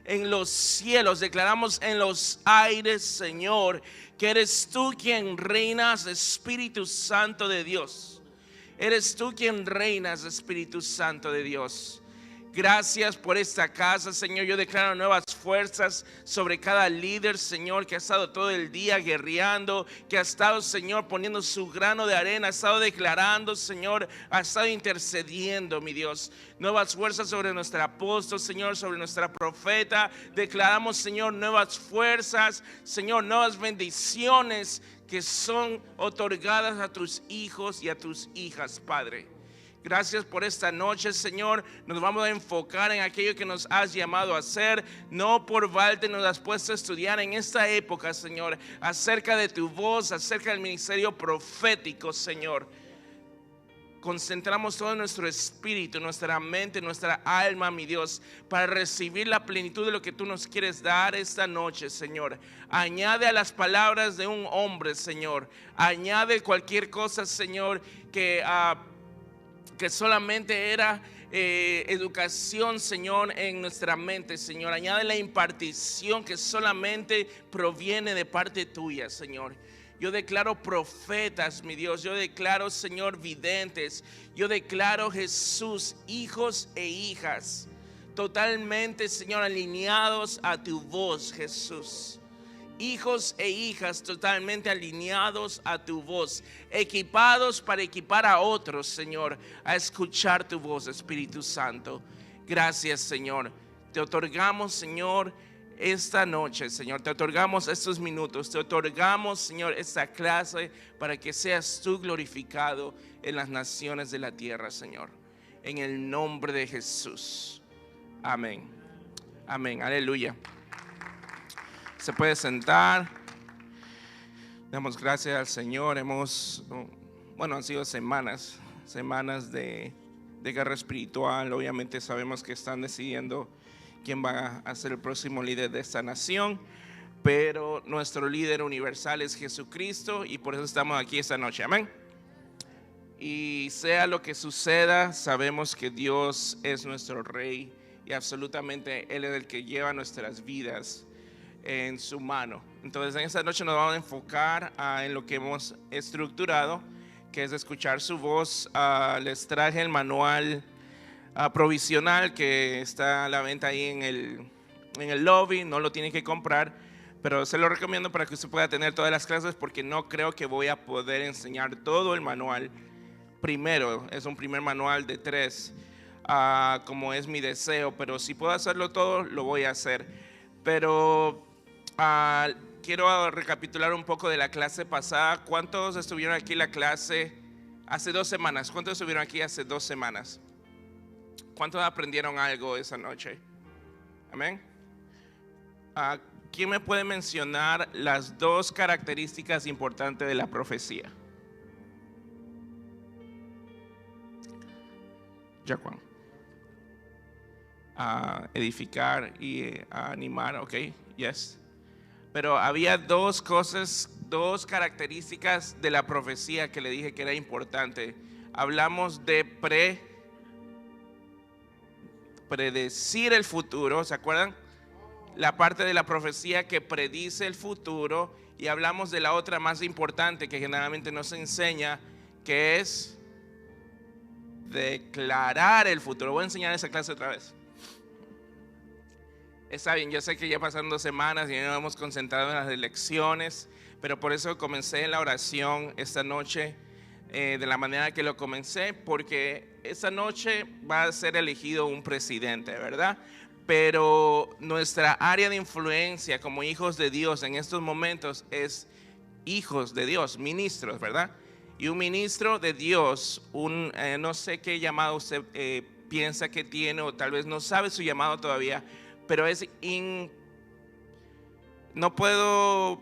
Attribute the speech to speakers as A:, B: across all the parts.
A: en los cielos, declaramos en los aires, Señor, que eres tú quien reinas, Espíritu Santo de Dios. Eres tú quien reinas, Espíritu Santo de Dios. Gracias por esta casa, Señor. Yo declaro nuevas fuerzas sobre cada líder, Señor, que ha estado todo el día guerreando, que ha estado, Señor, poniendo su grano de arena, ha estado declarando, Señor, ha estado intercediendo, mi Dios. Nuevas fuerzas sobre nuestro apóstol, Señor, sobre nuestra profeta. Declaramos, Señor, nuevas fuerzas, Señor, nuevas bendiciones que son otorgadas a tus hijos y a tus hijas, Padre. Gracias por esta noche, Señor. Nos vamos a enfocar en aquello que nos has llamado a hacer. No por balde nos has puesto a estudiar en esta época, Señor, acerca de tu voz, acerca del ministerio profético, Señor. Concentramos todo nuestro espíritu, nuestra mente, nuestra alma, mi Dios, para recibir la plenitud de lo que tú nos quieres dar esta noche, Señor. Añade a las palabras de un hombre, Señor. Añade cualquier cosa, Señor, que solamente era educación, Señor, en nuestra mente, Señor. Añade la impartición que solamente proviene de parte tuya, Señor. Yo declaro profetas, mi Dios. Yo declaro, Señor, videntes. Yo declaro, Jesús, hijos e hijas totalmente, Señor, alineados a tu voz, Jesús. Hijos e hijas totalmente alineados a tu voz, equipados para equipar a otros, Señor, a escuchar tu voz, Espíritu Santo. Gracias, Señor. Te otorgamos, Señor, esta noche, Señor. Te otorgamos estos minutos. Te otorgamos, Señor, esta clase para que seas tú glorificado en las naciones de la tierra, Señor. En el nombre de Jesús. Amén. Amén. Aleluya. Se puede sentar. Damos gracias al Señor. Han sido semanas de guerra espiritual. Obviamente sabemos que están decidiendo quién va a ser el próximo líder de esta nación, pero nuestro líder universal es Jesucristo y por eso estamos aquí esta noche. Amén. Y sea lo que suceda, sabemos que Dios es nuestro Rey y absolutamente Él es el que lleva nuestras vidas en su mano. Entonces en esta noche nos vamos a enfocar en lo que hemos estructurado, que es escuchar su voz. Les traje el manual provisional que está a la venta ahí en el lobby. No lo tienen que comprar, pero se lo recomiendo para que usted pueda tener todas las clases, porque no creo que voy a poder enseñar todo el manual primero. Es un primer manual de 3, como es mi deseo, pero si puedo hacerlo todo, lo voy a hacer. Pero quiero recapitular un poco de la clase pasada. ¿Cuántos estuvieron aquí en la clase hace 2 semanas? ¿Cuántos estuvieron aquí hace 2 semanas? ¿Cuántos aprendieron algo esa noche? Amén. ¿Quién me puede mencionar las 2 características importantes de la profecía? Jaquan. Edificar y animar, ok, yes. Pero había 2 cosas, 2 características de la profecía que le dije que era importante. Hablamos de predecir el futuro, ¿se acuerdan? La parte de la profecía que predice el futuro, y hablamos de la otra más importante que generalmente no se enseña, que es declarar el futuro. Voy a enseñar esa clase otra vez. Está bien, yo sé que ya pasaron 2 semanas y ya nos hemos concentrado en las elecciones, pero por eso comencé la oración esta noche de la manera que lo comencé, porque esta noche va a ser elegido un presidente, ¿verdad? Pero nuestra área de influencia como hijos de Dios en estos momentos es hijos de Dios, ministros, ¿verdad? Y un ministro de Dios, no sé qué llamado usted piensa que tiene, o tal vez no sabe su llamado todavía, pero no puedo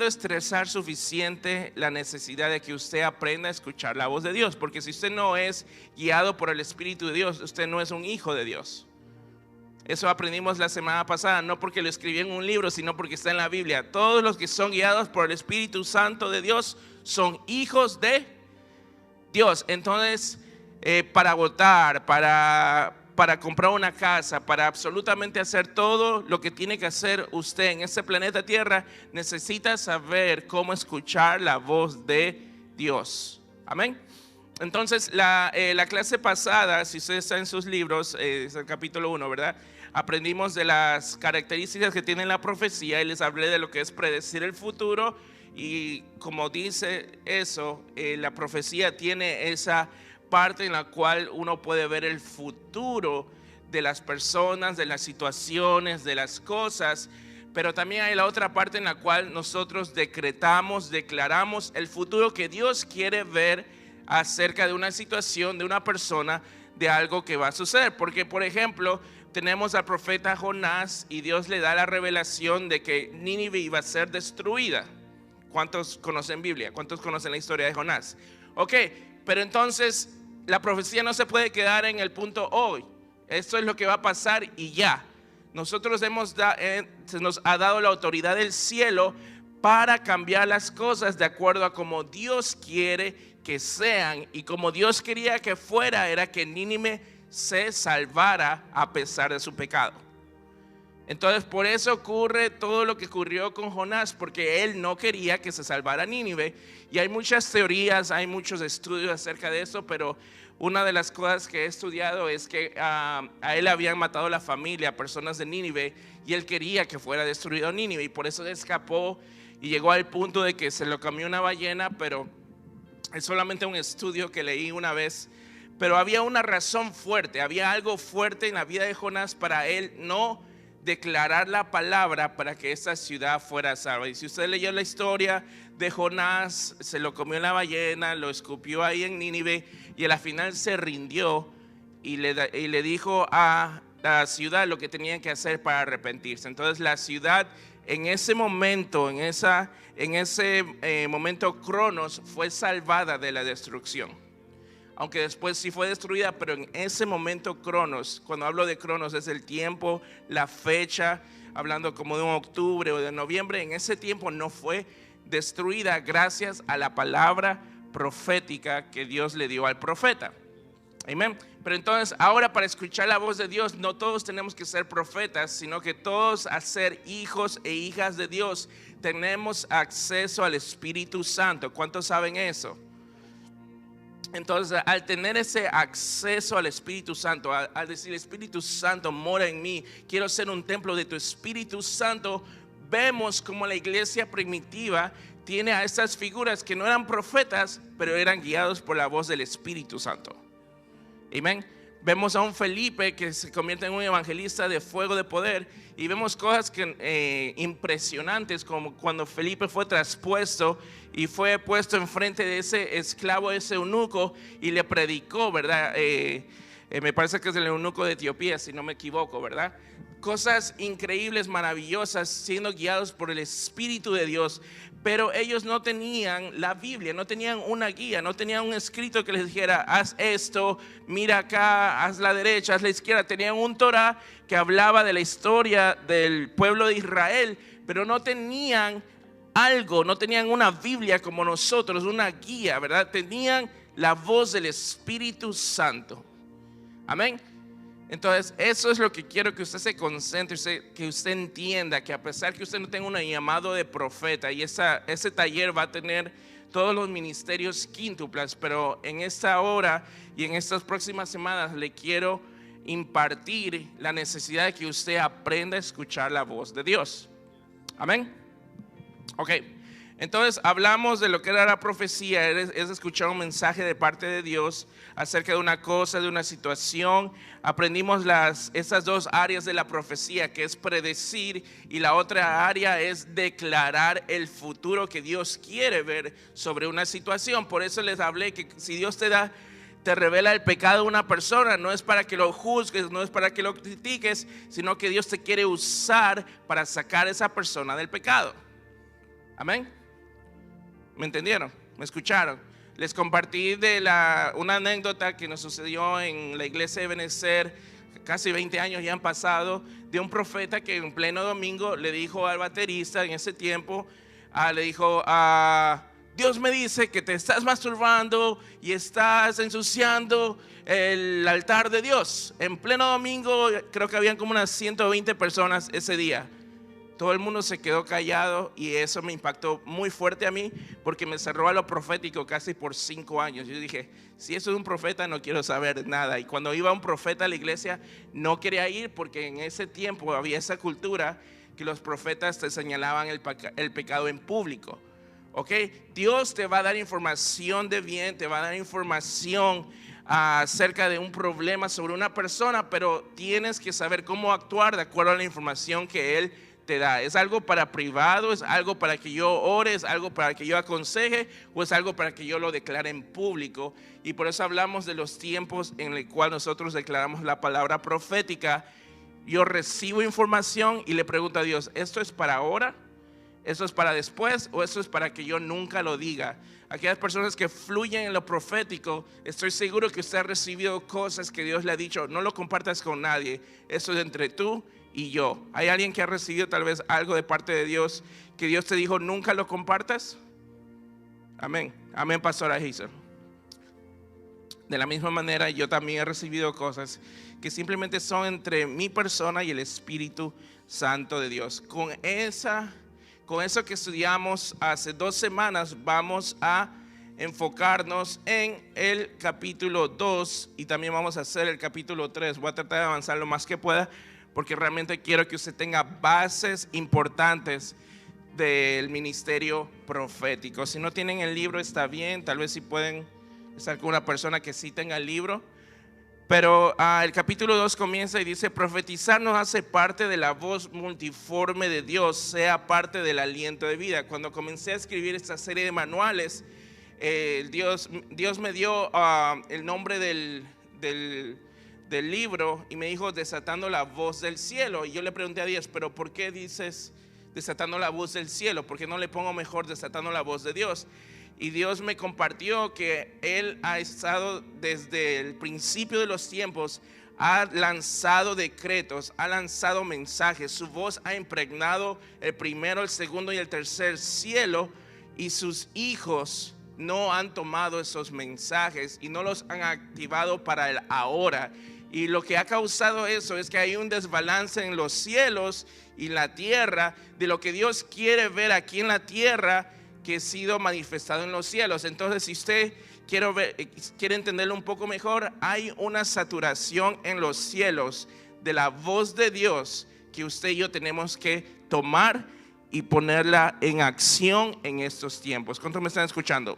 A: estresar suficiente la necesidad de que usted aprenda a escuchar la voz de Dios, porque si usted no es guiado por el Espíritu de Dios, usted no es un hijo de Dios. Eso aprendimos la semana pasada, no porque lo escribí en un libro, sino porque está en la Biblia. Todos los que son guiados por el Espíritu Santo de Dios son hijos de Dios. Entonces, para votar, para para comprar una casa, para absolutamente hacer todo lo que tiene que hacer usted en este planeta Tierra, necesita saber cómo escuchar la voz de Dios. Amén. Entonces, la clase pasada, si usted está en sus libros, es el capítulo 1, ¿verdad? Aprendimos de las características que tiene la profecía y les hablé de lo que es predecir el futuro. Y como dice eso, la profecía tiene esa parte en la cual uno puede ver el futuro de las personas, de las situaciones, de las cosas. Pero también hay la otra parte en la cual nosotros declaramos el futuro que Dios quiere ver acerca de una situación, de una persona, de algo que va a suceder. Porque, por ejemplo, tenemos al profeta Jonás y Dios le da la revelación de que Nínive iba a ser destruida. ¿Cuántos conocen Biblia? ¿Cuántos conocen la historia de Jonás? Ok, pero entonces la profecía no se puede quedar en el punto hoy. Esto es lo que va a pasar y ya. Nosotros se nos ha dado la autoridad del cielo para cambiar las cosas de acuerdo a como Dios quiere que sean. Y como Dios quería que fuera, era que Nínive se salvara a pesar de su pecado. Entonces por eso ocurre todo lo que ocurrió con Jonás, porque él no quería que se salvara Nínive. Y hay muchas teorías, hay muchos estudios acerca de eso, pero una de las cosas que he estudiado es que a él habían matado la familia, personas de Nínive, y él quería que fuera destruido Nínive, y por eso escapó y llegó al punto de que se lo comió una ballena, pero es solamente un estudio que leí una vez. Pero había una razón fuerte, había algo fuerte en la vida de Jonás para él no declarar la palabra para que esta ciudad fuera salva. Y si usted leyó la historia de Jonás, se lo comió la ballena, lo escupió ahí en Nínive y al final se rindió y le dijo a la ciudad lo que tenían que hacer para arrepentirse. Entonces la ciudad en ese momento, en ese momento Cronos fue salvada de la destrucción. Aunque después sí fue destruida, pero en ese momento Cronos, cuando hablo de Cronos es el tiempo, la fecha, hablando como de un octubre o de noviembre, en ese tiempo no fue destruida gracias a la palabra profética que Dios le dio al profeta. Amén. Pero entonces ahora para escuchar la voz de Dios no todos tenemos que ser profetas, sino que todos a ser hijos e hijas de Dios tenemos acceso al Espíritu Santo. ¿Cuántos saben eso? Entonces, al tener ese acceso al Espíritu Santo, al decir Espíritu Santo mora en mí, quiero ser un templo de tu Espíritu Santo, vemos como la iglesia primitiva tiene a estas figuras que no eran profetas, pero eran guiados por la voz del Espíritu Santo. Amén. Vemos a un Felipe que se convierte en un evangelista de fuego de poder y vemos cosas impresionantes, como cuando Felipe fue traspuesto y fue puesto enfrente de ese esclavo, ese eunuco, y le predicó, ¿verdad? Me parece que es el eunuco de Etiopía, si no me equivoco, ¿verdad? Cosas increíbles, maravillosas, siendo guiados por el Espíritu de Dios. Pero ellos no tenían la Biblia, no tenían una guía, no tenían un escrito que les dijera, haz esto, mira acá, haz la derecha, haz la izquierda. Tenían un Torá que hablaba de la historia del pueblo de Israel, pero no tenían algo, no tenían una Biblia como nosotros, una guía, ¿verdad? Tenían la voz del Espíritu Santo. Amén. Entonces eso es lo que quiero que usted se concentre, que usted entienda, que a pesar que usted no tenga un llamado de profeta, y ese taller va a tener todos los ministerios quíntuplas, pero en esta hora y en estas próximas semanas le quiero impartir la necesidad de que usted aprenda a escuchar la voz de Dios. Amén. Ok. Entonces hablamos de lo que era la profecía, es escuchar un mensaje de parte de Dios acerca de una cosa, de una situación. Aprendimos esas dos áreas de la profecía, que es predecir, y la otra área es declarar el futuro que Dios quiere ver sobre una situación. Por eso les hablé que si Dios te revela el pecado de una persona, no es para que lo juzgues, no es para que lo critiques, sino que Dios te quiere usar para sacar a esa persona del pecado. Amén. ¿Me entendieron? ¿Me escucharon? Les compartí de una anécdota que nos sucedió en la iglesia de Benecer, casi 20 años ya han pasado, de un profeta que en pleno domingo le dijo al baterista en ese tiempo, le dijo, Dios me dice que te estás masturbando y estás ensuciando el altar de Dios. En pleno domingo, creo que habían como unas 120 personas ese día. Todo el mundo se quedó callado y eso me impactó muy fuerte a mí, porque me cerró a lo profético casi por 5 años. Yo dije, si eso es un profeta, no quiero saber nada. Y cuando iba un profeta a la iglesia, no quería ir, porque en ese tiempo había esa cultura que los profetas te señalaban el pecado en público. ¿Ok? Dios te va a dar información de bien, te va a dar información acerca de un problema sobre una persona, pero tienes que saber cómo actuar de acuerdo a la información que Él te da. ¿Es algo para privado? ¿Es algo para que yo ore? ¿Es algo para que yo aconseje? ¿O es algo para que yo lo declare en público? Y por eso hablamos de los tiempos en el cual nosotros declaramos la palabra profética. Yo recibo información y le pregunto a Dios, ¿esto es para ahora? ¿Eso es para después? ¿O eso es para que yo nunca lo diga? Aquellas personas que fluyen en lo profético, estoy seguro que usted ha recibido cosas que Dios le ha dicho, no lo compartas con nadie, eso es entre tú y yo. ¿Hay alguien que ha recibido tal vez algo de parte de Dios que Dios te dijo nunca lo compartas? Amén, amén, pastora Hazel. De la misma manera, yo también he recibido cosas que simplemente son entre mi persona y el Espíritu Santo de Dios. Con eso que estudiamos hace 2 semanas, vamos a enfocarnos en el capítulo 2 y también vamos a hacer el capítulo 3. Voy a tratar de avanzar lo más que pueda, porque realmente quiero que usted tenga bases importantes del ministerio profético. Si no tienen el libro, está bien, tal vez si pueden estar con una persona que sí tenga el libro. Pero el capítulo 2 comienza y dice: profetizar nos hace parte de la voz multiforme de Dios, sea parte del aliento de vida. Cuando comencé a escribir esta serie de manuales, Dios me dio el nombre del libro y me dijo desatando la voz del cielo. Y yo le pregunté a Dios, pero ¿por qué dices desatando la voz del cielo? ¿Por qué no le pongo mejor desatando la voz de Dios? Y Dios me compartió que Él ha estado desde el principio de los tiempos, ha lanzado decretos, ha lanzado mensajes. Su voz ha impregnado el primero, el segundo y el tercer cielo, y sus hijos no han tomado esos mensajes y no los han activado para el ahora. Y lo que ha causado eso es que hay un desbalance en los cielos y la tierra de lo que Dios quiere ver aquí en la tierra, que ha sido manifestado en los cielos. Entonces, si usted quiere entenderlo un poco mejor, hay una saturación en los cielos de la voz de Dios que usted y yo tenemos que tomar y ponerla en acción en estos tiempos. ¿Cuántos me están escuchando?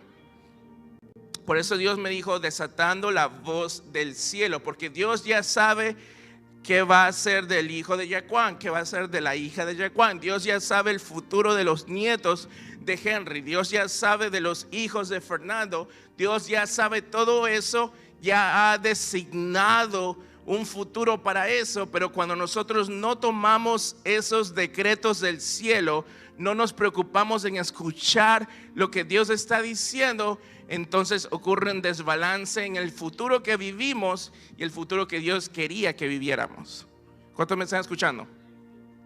A: Por eso Dios me dijo desatando la voz del cielo, porque Dios ya sabe qué va a ser del hijo de Yacuán, qué va a ser de la hija de Yacuán. Dios ya sabe el futuro de los nietos de Henry. Dios ya sabe de los hijos de Fernando. Dios ya sabe todo eso, ya ha designado un futuro para eso. Pero cuando nosotros no tomamos esos decretos del cielo, no nos preocupamos en escuchar lo que Dios está diciendo, entonces ocurre un desbalance en el futuro que vivimos y el futuro que Dios quería que viviéramos. ¿Cuántos me están escuchando?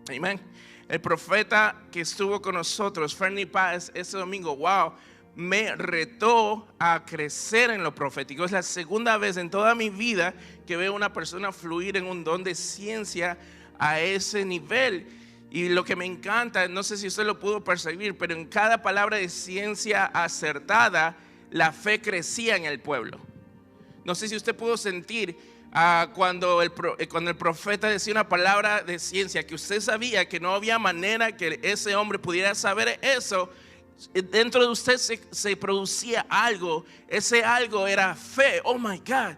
A: Amén. El profeta que estuvo con nosotros, Fernie Páez, ese domingo, wow, me retó a crecer en lo profético. Es la segunda vez en toda mi vida que veo a una persona fluir en un don de ciencia a ese nivel. Y lo que me encanta, no sé si usted lo pudo percibir, pero en cada palabra de ciencia acertada, la fe crecía en el pueblo. No sé si usted pudo sentir cuando el profeta decía una palabra de ciencia que usted sabía que no había manera que ese hombre pudiera saber eso. Dentro de usted se producía algo. Ese algo era fe. Oh my God,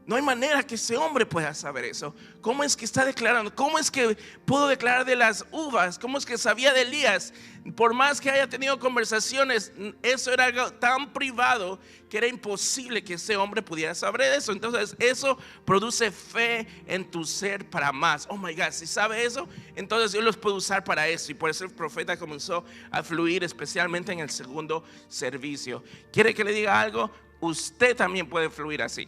A: no hay manera que ese hombre pueda saber eso. ¿Cómo es que está declarando? ¿Cómo es que pudo declarar de las uvas? ¿Cómo es que sabía de Elías? Por más que haya tenido conversaciones, eso era algo tan privado que era imposible que ese hombre pudiera saber eso. Entonces eso produce fe en tu ser para más. Oh my God, si sabe eso, entonces Dios los puede usar para eso. Y por eso el profeta comenzó a fluir, especialmente en el segundo servicio. ¿Quiere que le diga algo? Usted también puede fluir así.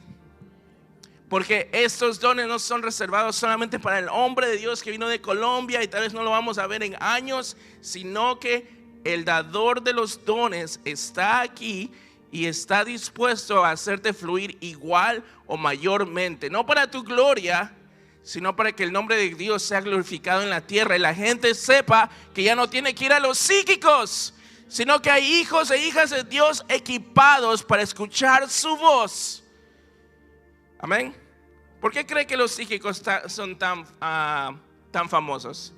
A: Porque estos dones no son reservados solamente para el hombre de Dios que vino de Colombia y tal vez no lo vamos a ver en años, sino que el dador de los dones está aquí y está dispuesto a hacerte fluir igual o mayormente, no para tu gloria, sino para que el nombre de Dios sea glorificado en la tierra y la gente sepa que ya no tiene que ir a los psíquicos, sino que hay hijos e hijas de Dios equipados para escuchar su voz. Amén. ¿Por qué cree que los psíquicos son tan famosos?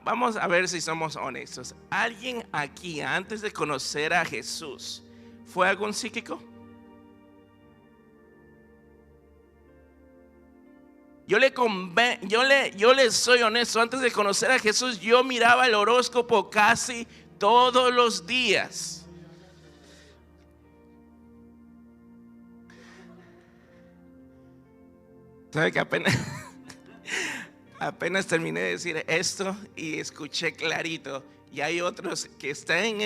A: Vamos a ver si somos honestos. ¿Alguien aquí antes de conocer a Jesús fue algún psíquico? Yo le soy honesto, antes de conocer a Jesús yo miraba el horóscopo casi todos los días. ¿Sabe que apenas terminé de decir esto y escuché clarito? Y hay otros que están en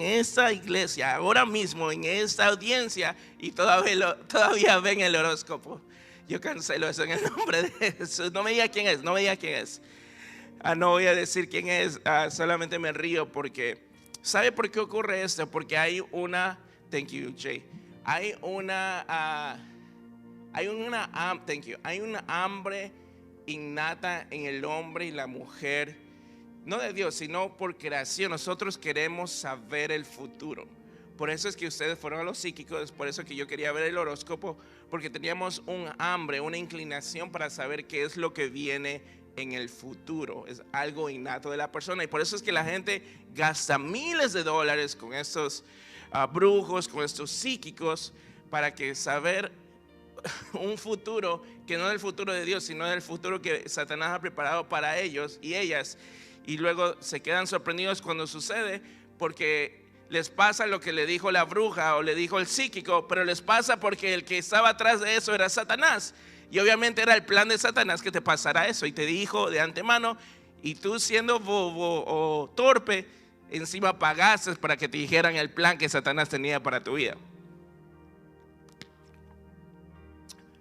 A: esta iglesia ahora mismo, en esta audiencia, y todavía ven el horóscopo. Yo cancelo eso en el nombre de Jesús. No me diga quién es, no voy a decir quién es, solamente me río porque, ¿sabe por qué ocurre esto? Porque hay una, thank you Jay, hay una hambre innata en el hombre y la mujer, no de Dios, sino por creación. Nosotros queremos saber el futuro. Por eso es que ustedes fueron a los psíquicos, por eso que yo quería ver el horóscopo, porque teníamos un hambre, una inclinación para saber qué es lo que viene en el futuro. Es algo innato de la persona, y por eso es que la gente gasta miles de dólares con estos brujos, con estos psíquicos, para que saber un futuro que no es el futuro de Dios, sino el futuro que Satanás ha preparado para ellos y ellas, y luego se quedan sorprendidos cuando sucede, porque les pasa lo que le dijo la bruja o le dijo el psíquico, pero les pasa porque el que estaba atrás de eso era Satanás, y obviamente era el plan de Satanás que te pasara eso, y te dijo de antemano, y tú siendo bobo o torpe, encima pagaste para que te dijeran el plan que Satanás tenía para tu vida.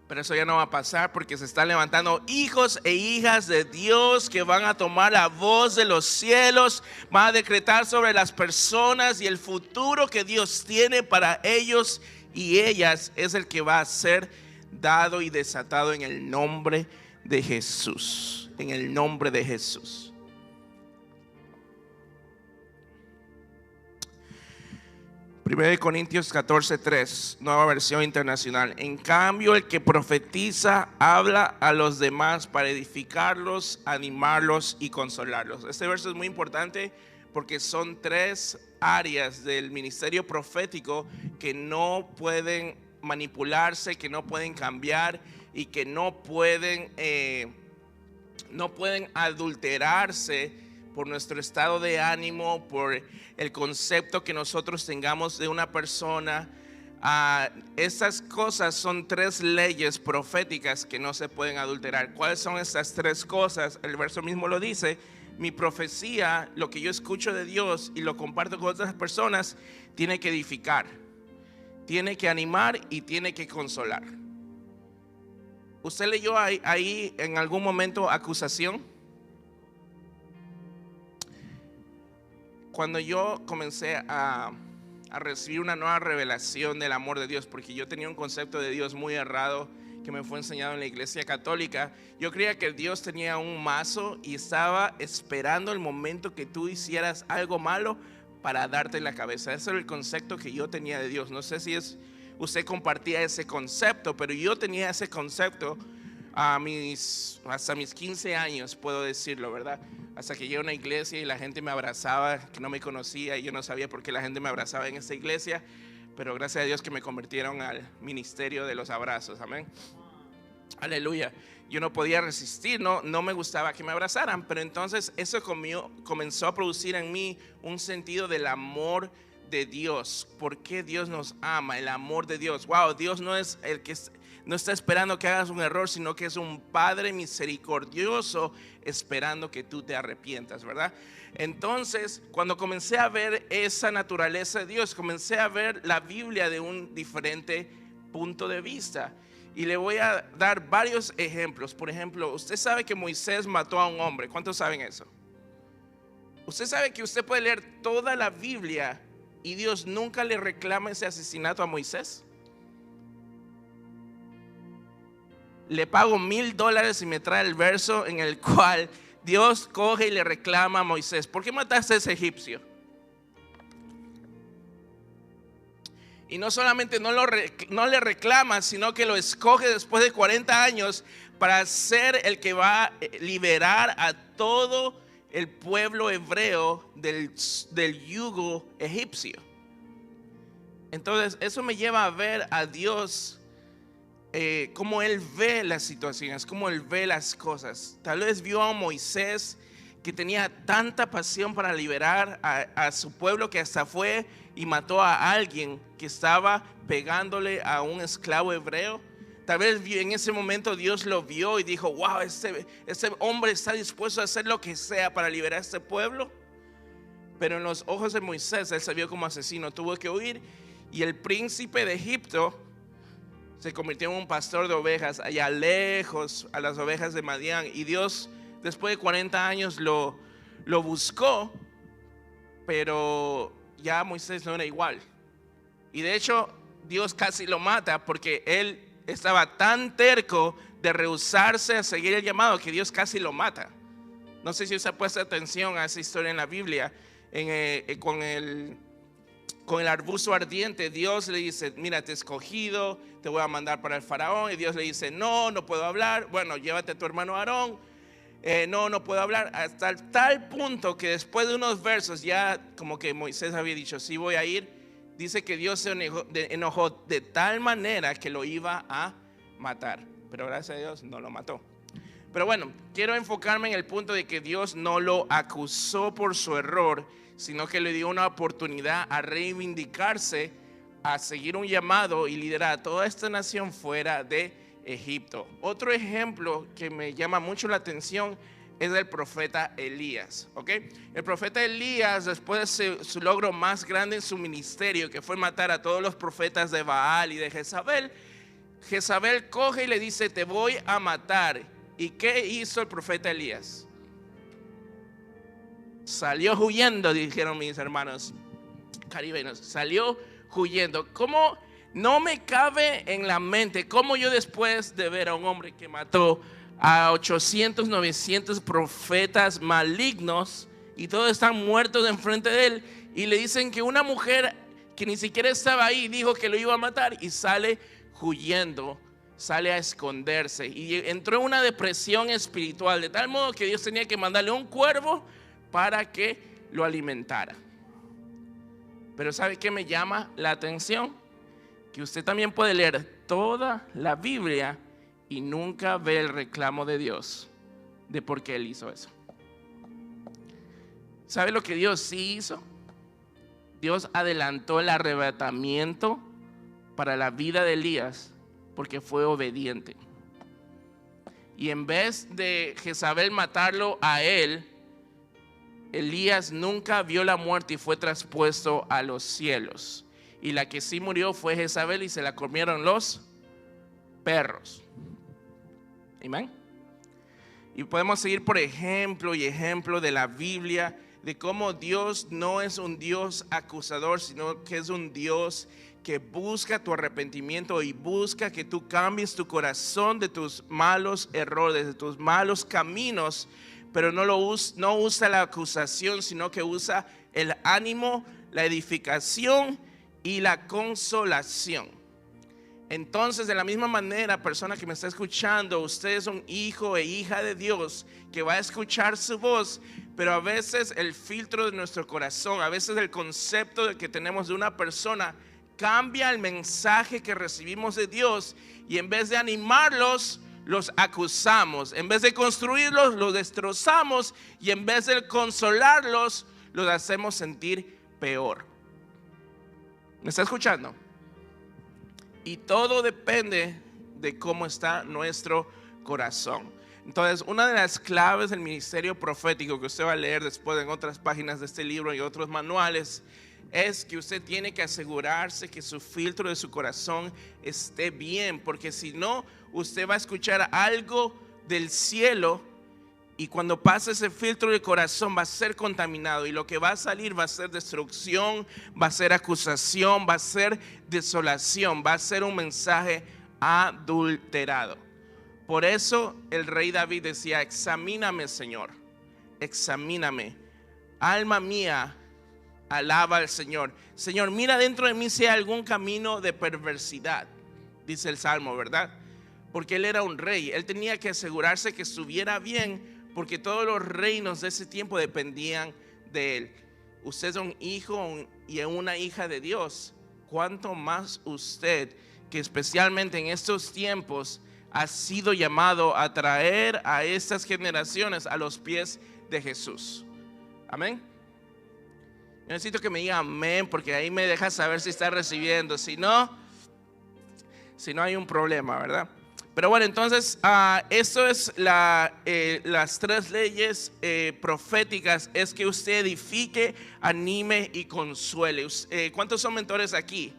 A: Pero eso ya no va a pasar, porque se están levantando hijos e hijas de Dios que van a tomar la voz de los cielos, van a decretar sobre las personas, y el futuro que Dios tiene para ellos y ellas es el que va a ser dado y desatado en el nombre de Jesús. En el nombre de Jesús. 1 Corintios 14:3, nueva versión internacional. En cambio, el que profetiza habla a los demás para edificarlos, animarlos y consolarlos. Este verso es muy importante porque son tres áreas del ministerio profético que no pueden manipularse, que no pueden cambiar y que no pueden adulterarse por nuestro estado de ánimo, por el concepto que nosotros tengamos de una persona. Estas cosas son tres leyes proféticas que no se pueden adulterar. ¿Cuáles son estas tres cosas? El verso mismo lo dice. Mi profecía, lo que yo escucho de Dios y lo comparto con otras personas, tiene que edificar, tiene que animar y tiene que consolar. ¿Usted leyó ahí en algún momento acusación? Cuando yo comencé a recibir una nueva revelación del amor de Dios, porque yo tenía un concepto de Dios muy errado que me fue enseñado en la iglesia católica. Yo creía que Dios tenía un mazo y estaba esperando el momento que tú hicieras algo malo para darte en la cabeza. Ese era el concepto que yo tenía de Dios. No sé si usted compartía ese concepto, pero yo tenía ese concepto hasta mis 15 años, puedo decirlo, ¿verdad? Hasta que llegué a una iglesia y la gente me abrazaba, que no me conocía, y yo no sabía por qué la gente me abrazaba en esta iglesia, pero gracias a Dios que me convirtieron al ministerio de los abrazos, amén. Aleluya. Yo no podía resistir, no me gustaba que me abrazaran, pero entonces eso comenzó a producir en mí un sentido del amor de Dios. ¿Por qué Dios nos ama? El amor de Dios. Wow, Dios no es el que no está esperando que hagas un error, sino que es un Padre misericordioso esperando que tú te arrepientas, ¿verdad? Entonces, cuando comencé a ver esa naturaleza de Dios, comencé a ver la Biblia de un diferente punto de vista. Y le voy a dar varios ejemplos. Por ejemplo, usted sabe que Moisés mató a un hombre. ¿Cuántos saben eso? Usted sabe que usted puede leer toda la Biblia y Dios nunca le reclama ese asesinato a Moisés. Le pago $1,000 y me trae el verso en el cual Dios coge y le reclama a Moisés: ¿por qué mataste a ese egipcio? Y no solamente no le reclama, sino que lo escoge después de 40 años para ser el que va a liberar a todo el pueblo hebreo del yugo egipcio. Entonces eso me lleva a ver a Dios, cómo Él ve las situaciones, cómo Él ve las cosas. Tal vez vio a Moisés, que tenía tanta pasión para liberar a su pueblo, que hasta fue y mató a alguien que estaba pegándole a un esclavo hebreo. Tal vez en ese momento Dios lo vio y dijo: wow, este hombre está dispuesto a hacer lo que sea para liberar a este pueblo. Pero en los ojos de Moisés, él se vio como asesino, tuvo que huir. Y el príncipe de Egipto se convirtió en un pastor de ovejas allá lejos, a las ovejas de Madián. Y Dios, después de 40 años, lo buscó, pero ya Moisés no era igual. Y de hecho Dios casi lo mata, porque él estaba tan terco de rehusarse a seguir el llamado, que Dios casi lo mata. No sé si usted ha puesto atención a esa historia en la Biblia. Con el arbusto ardiente, Dios le dice: mira, te he escogido, te voy a mandar para el faraón. Y Dios le dice: no puedo hablar. Bueno, llévate a tu hermano Aarón. No puedo hablar. Hasta tal punto que después de unos versos, ya como que Moisés había dicho: sí, voy a ir. Dice que Dios se enojó de tal manera que lo iba a matar. Pero gracias a Dios no lo mató. Pero bueno, quiero enfocarme en el punto de que Dios no lo acusó por su error, sino que le dio una oportunidad a reivindicarse, a seguir un llamado y liderar a toda esta nación fuera de Egipto. Otro ejemplo que me llama mucho la atención es el profeta Elías, ¿ok? El profeta Elías, después de su logro más grande en su ministerio, que fue matar a todos los profetas de Baal y de Jezabel, Jezabel coge y le dice: te voy a matar. ¿Y qué hizo el profeta Elías? Salió huyendo, dijeron mis hermanos caribeños. Salió huyendo. ¿Cómo? No me cabe en la mente cómo yo, después de ver a un hombre que mató a 800, 900 profetas malignos y todos están muertos enfrente de él, y le dicen que una mujer que ni siquiera estaba ahí dijo que lo iba a matar, y sale huyendo, sale a esconderse, y entró en una depresión espiritual, de tal modo que Dios tenía que mandarle un cuervo para que lo alimentara. Pero ¿sabe qué me llama la atención? Que usted también puede leer toda la Biblia y nunca ve el reclamo de Dios de por qué él hizo eso. ¿Sabe lo que Dios sí hizo? Dios adelantó el arrebatamiento para la vida de Elías porque fue obediente. Y en vez de Jezabel matarlo a él, Elías nunca vio la muerte y fue traspuesto a los cielos. Y la que sí murió fue Jezabel, y se la comieron los perros. Amén. Y podemos seguir por ejemplo y ejemplo de la Biblia, de cómo Dios no es un Dios acusador, sino que es un Dios que busca tu arrepentimiento y busca que tú cambies tu corazón de tus malos errores, de tus malos caminos. Pero no usa la acusación, sino que usa el ánimo, la edificación y la consolación. Entonces, de la misma manera, persona que me está escuchando, usted es un hijo e hija de Dios que va a escuchar su voz, pero a veces el filtro de nuestro corazón, a veces el concepto que tenemos de una persona cambia el mensaje que recibimos de Dios, y en vez de animarlos, los acusamos. En vez de construirlos, los destrozamos, y en vez de consolarlos, los hacemos sentir peor. ¿Me está escuchando? Y todo depende de cómo está nuestro corazón. Entonces, una de las claves del ministerio profético que usted va a leer después en otras páginas de este libro y otros manuales es que usted tiene que asegurarse que su filtro de su corazón esté bien, porque si no, usted va a escuchar algo del cielo Y cuando pasa ese filtro del corazón va a ser contaminado y lo que va a salir va a ser destrucción, va a ser acusación, va a ser desolación, va a ser un mensaje adulterado. Por eso el rey David decía: examíname, Señor, examíname. Alma mía, alaba al Señor. Señor, mira dentro de mí si hay algún camino de perversidad, dice el Salmo, ¿verdad? Porque él era un rey, él tenía que asegurarse que estuviera bien, porque todos los reinos de ese tiempo dependían de él. Usted es un hijo y una hija de Dios. ¿Cuánto más usted, que especialmente en estos tiempos ha sido llamado a traer a estas generaciones a los pies de Jesús? Amén. Yo necesito que me diga amén, porque ahí me deja saber si está recibiendo. Si no hay un problema, ¿verdad? Pero bueno, entonces esto es las 3 leyes proféticas. Es que usted edifique, anime y consuele. ¿Cuántos son mentores aquí?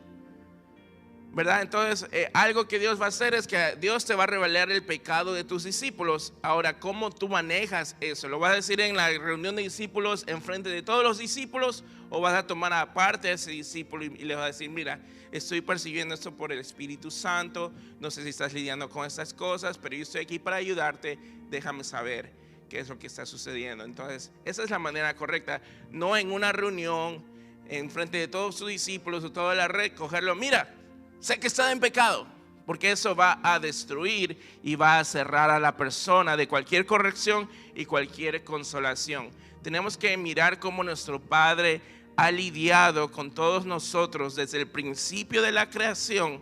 A: ¿Verdad? Entonces algo que Dios va a hacer es que Dios te va a revelar el pecado de tus discípulos. Ahora, ¿cómo tú manejas eso? ¿Lo vas a decir en la reunión de discípulos en frente de todos los discípulos? ¿O vas a tomar aparte a ese discípulo y le vas a decir: mira, estoy percibiendo esto por el Espíritu Santo, no sé si estás lidiando con estas cosas, pero yo estoy aquí para ayudarte, déjame saber qué es lo que está sucediendo? Entonces esa es la manera correcta. No en una reunión en frente de todos sus discípulos o toda la red cogerlo: mira, sé que está en pecado, porque eso va a destruir y va a cerrar a la persona de cualquier corrección y cualquier consolación. Tenemos que mirar cómo nuestro Padre ha lidiado con todos nosotros desde el principio de la creación,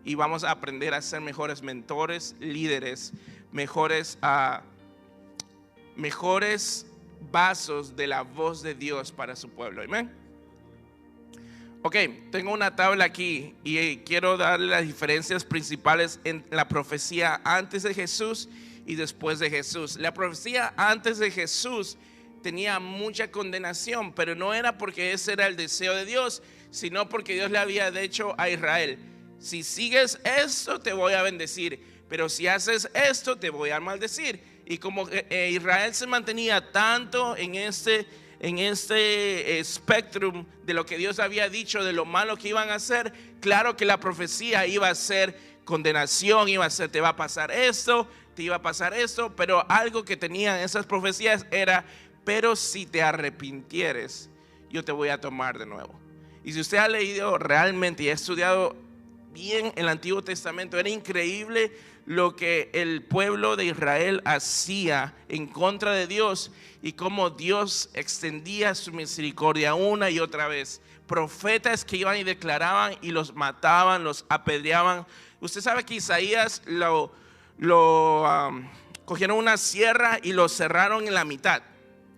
A: y vamos a aprender a ser mejores mentores, líderes, mejores vasos de la voz de Dios para su pueblo. Amén. Ok, tengo una tabla aquí y quiero darle las diferencias principales en la profecía antes de Jesús y después de Jesús. La profecía antes de Jesús tenía mucha condenación, pero no era porque ese era el deseo de Dios, sino porque Dios le había dicho a Israel: si sigues esto te voy a bendecir, pero si haces esto te voy a maldecir. Y como Israel se mantenía tanto en este espectrum de lo que Dios había dicho, de lo malo que iban a hacer, claro que la profecía iba a ser condenación, iba a ser: te va a pasar esto, te iba a pasar esto. Pero algo que tenían esas profecías era: pero si te arrepintieres, yo te voy a tomar de nuevo. Y si usted ha leído realmente y ha estudiado bien el Antiguo Testamento, era increíble lo que el pueblo de Israel hacía en contra de Dios y cómo Dios extendía su misericordia una y otra vez. Profetas que iban y declaraban y los mataban, los apedreaban. Usted sabe que Isaías cogieron una sierra y lo cerraron en la mitad.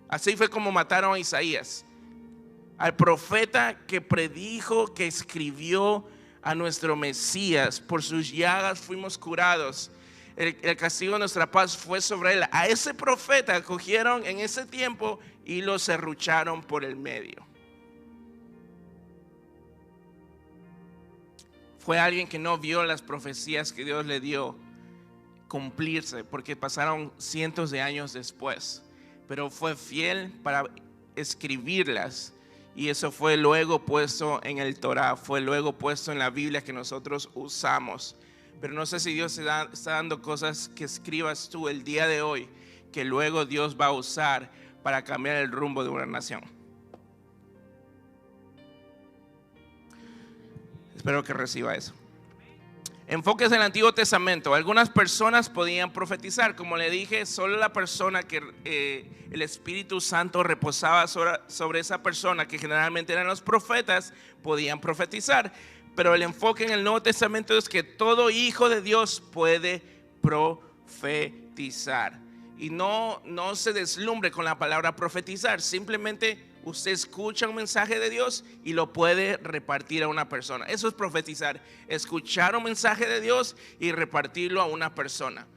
A: Así fue como mataron a Isaías, al profeta que predijo, que escribió a nuestro Mesías. Por sus llagas fuimos curados, el castigo de nuestra paz fue sobre él. A ese profeta cogieron en ese tiempo y lo serrucharon por el medio. Fue alguien que no vio las profecías que Dios le dio cumplirse, porque pasaron cientos de años después, pero fue fiel para escribirlas. Y eso fue luego puesto en el Torá, fue luego puesto en la Biblia que nosotros usamos. Pero no sé si Dios está dando cosas que escribas tú el día de hoy, que luego Dios va a usar para cambiar el rumbo de una nación. Espero que reciba eso. Enfoques en el Antiguo Testamento. Algunas personas podían profetizar. Como le dije, solo la persona que el Espíritu Santo reposaba sobre esa persona, que generalmente eran los profetas, podían profetizar. Pero el enfoque en el Nuevo Testamento es que todo hijo de Dios puede profetizar. Y no se deslumbre con la palabra profetizar. Simplemente usted escucha un mensaje de Dios y lo puede repartir a una persona. Eso es profetizar: escuchar un mensaje de Dios y repartirlo a una persona.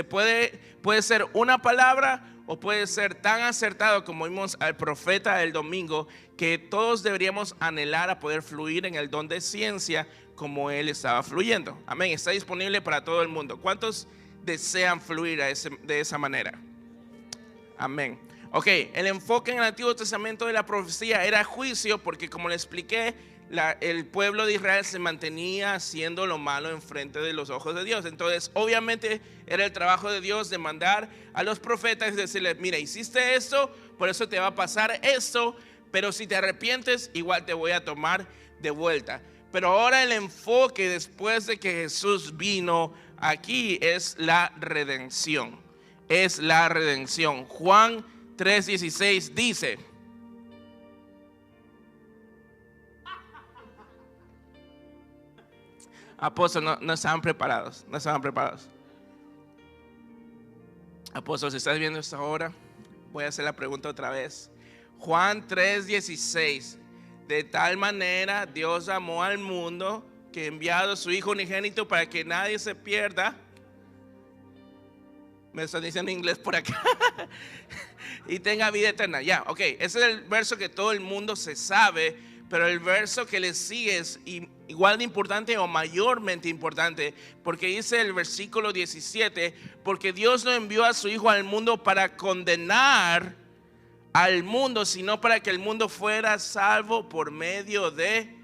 A: Puede ser una palabra o puede ser tan acertado como vimos al profeta el domingo, que todos deberíamos anhelar a poder fluir en el don de ciencia como él estaba fluyendo. Amén. Está disponible para todo el mundo. ¿Cuántos desean fluir de esa manera? Amén. Ok, el enfoque en el Antiguo Testamento de la profecía era juicio, porque como le expliqué, el pueblo de Israel se mantenía haciendo lo malo en frente de los ojos de Dios. Entonces obviamente era el trabajo de Dios de mandar a los profetas y decirles: mira, hiciste esto, por eso te va a pasar esto, pero si te arrepientes, igual te voy a tomar de vuelta. Pero ahora el enfoque después de que Jesús vino aquí es la redención. Es la redención. Juan 3:16 dice: apóstol, no estaban preparados, no estaban preparados. Apóstol, si estás viendo esto ahora, voy a hacer la pregunta otra vez. Juan 3:16: de tal manera Dios amó al mundo que ha enviado a su Hijo unigénito para que nadie se pierda. Me están diciendo en inglés por acá. Y tenga vida eterna. Ya, ok. Ese es el verso que todo el mundo se sabe. Pero el verso que le sigue es igual de importante o mayormente importante. Porque dice el versículo 17: porque Dios no envió a su Hijo al mundo para condenar al mundo, sino para que el mundo fuera salvo por medio de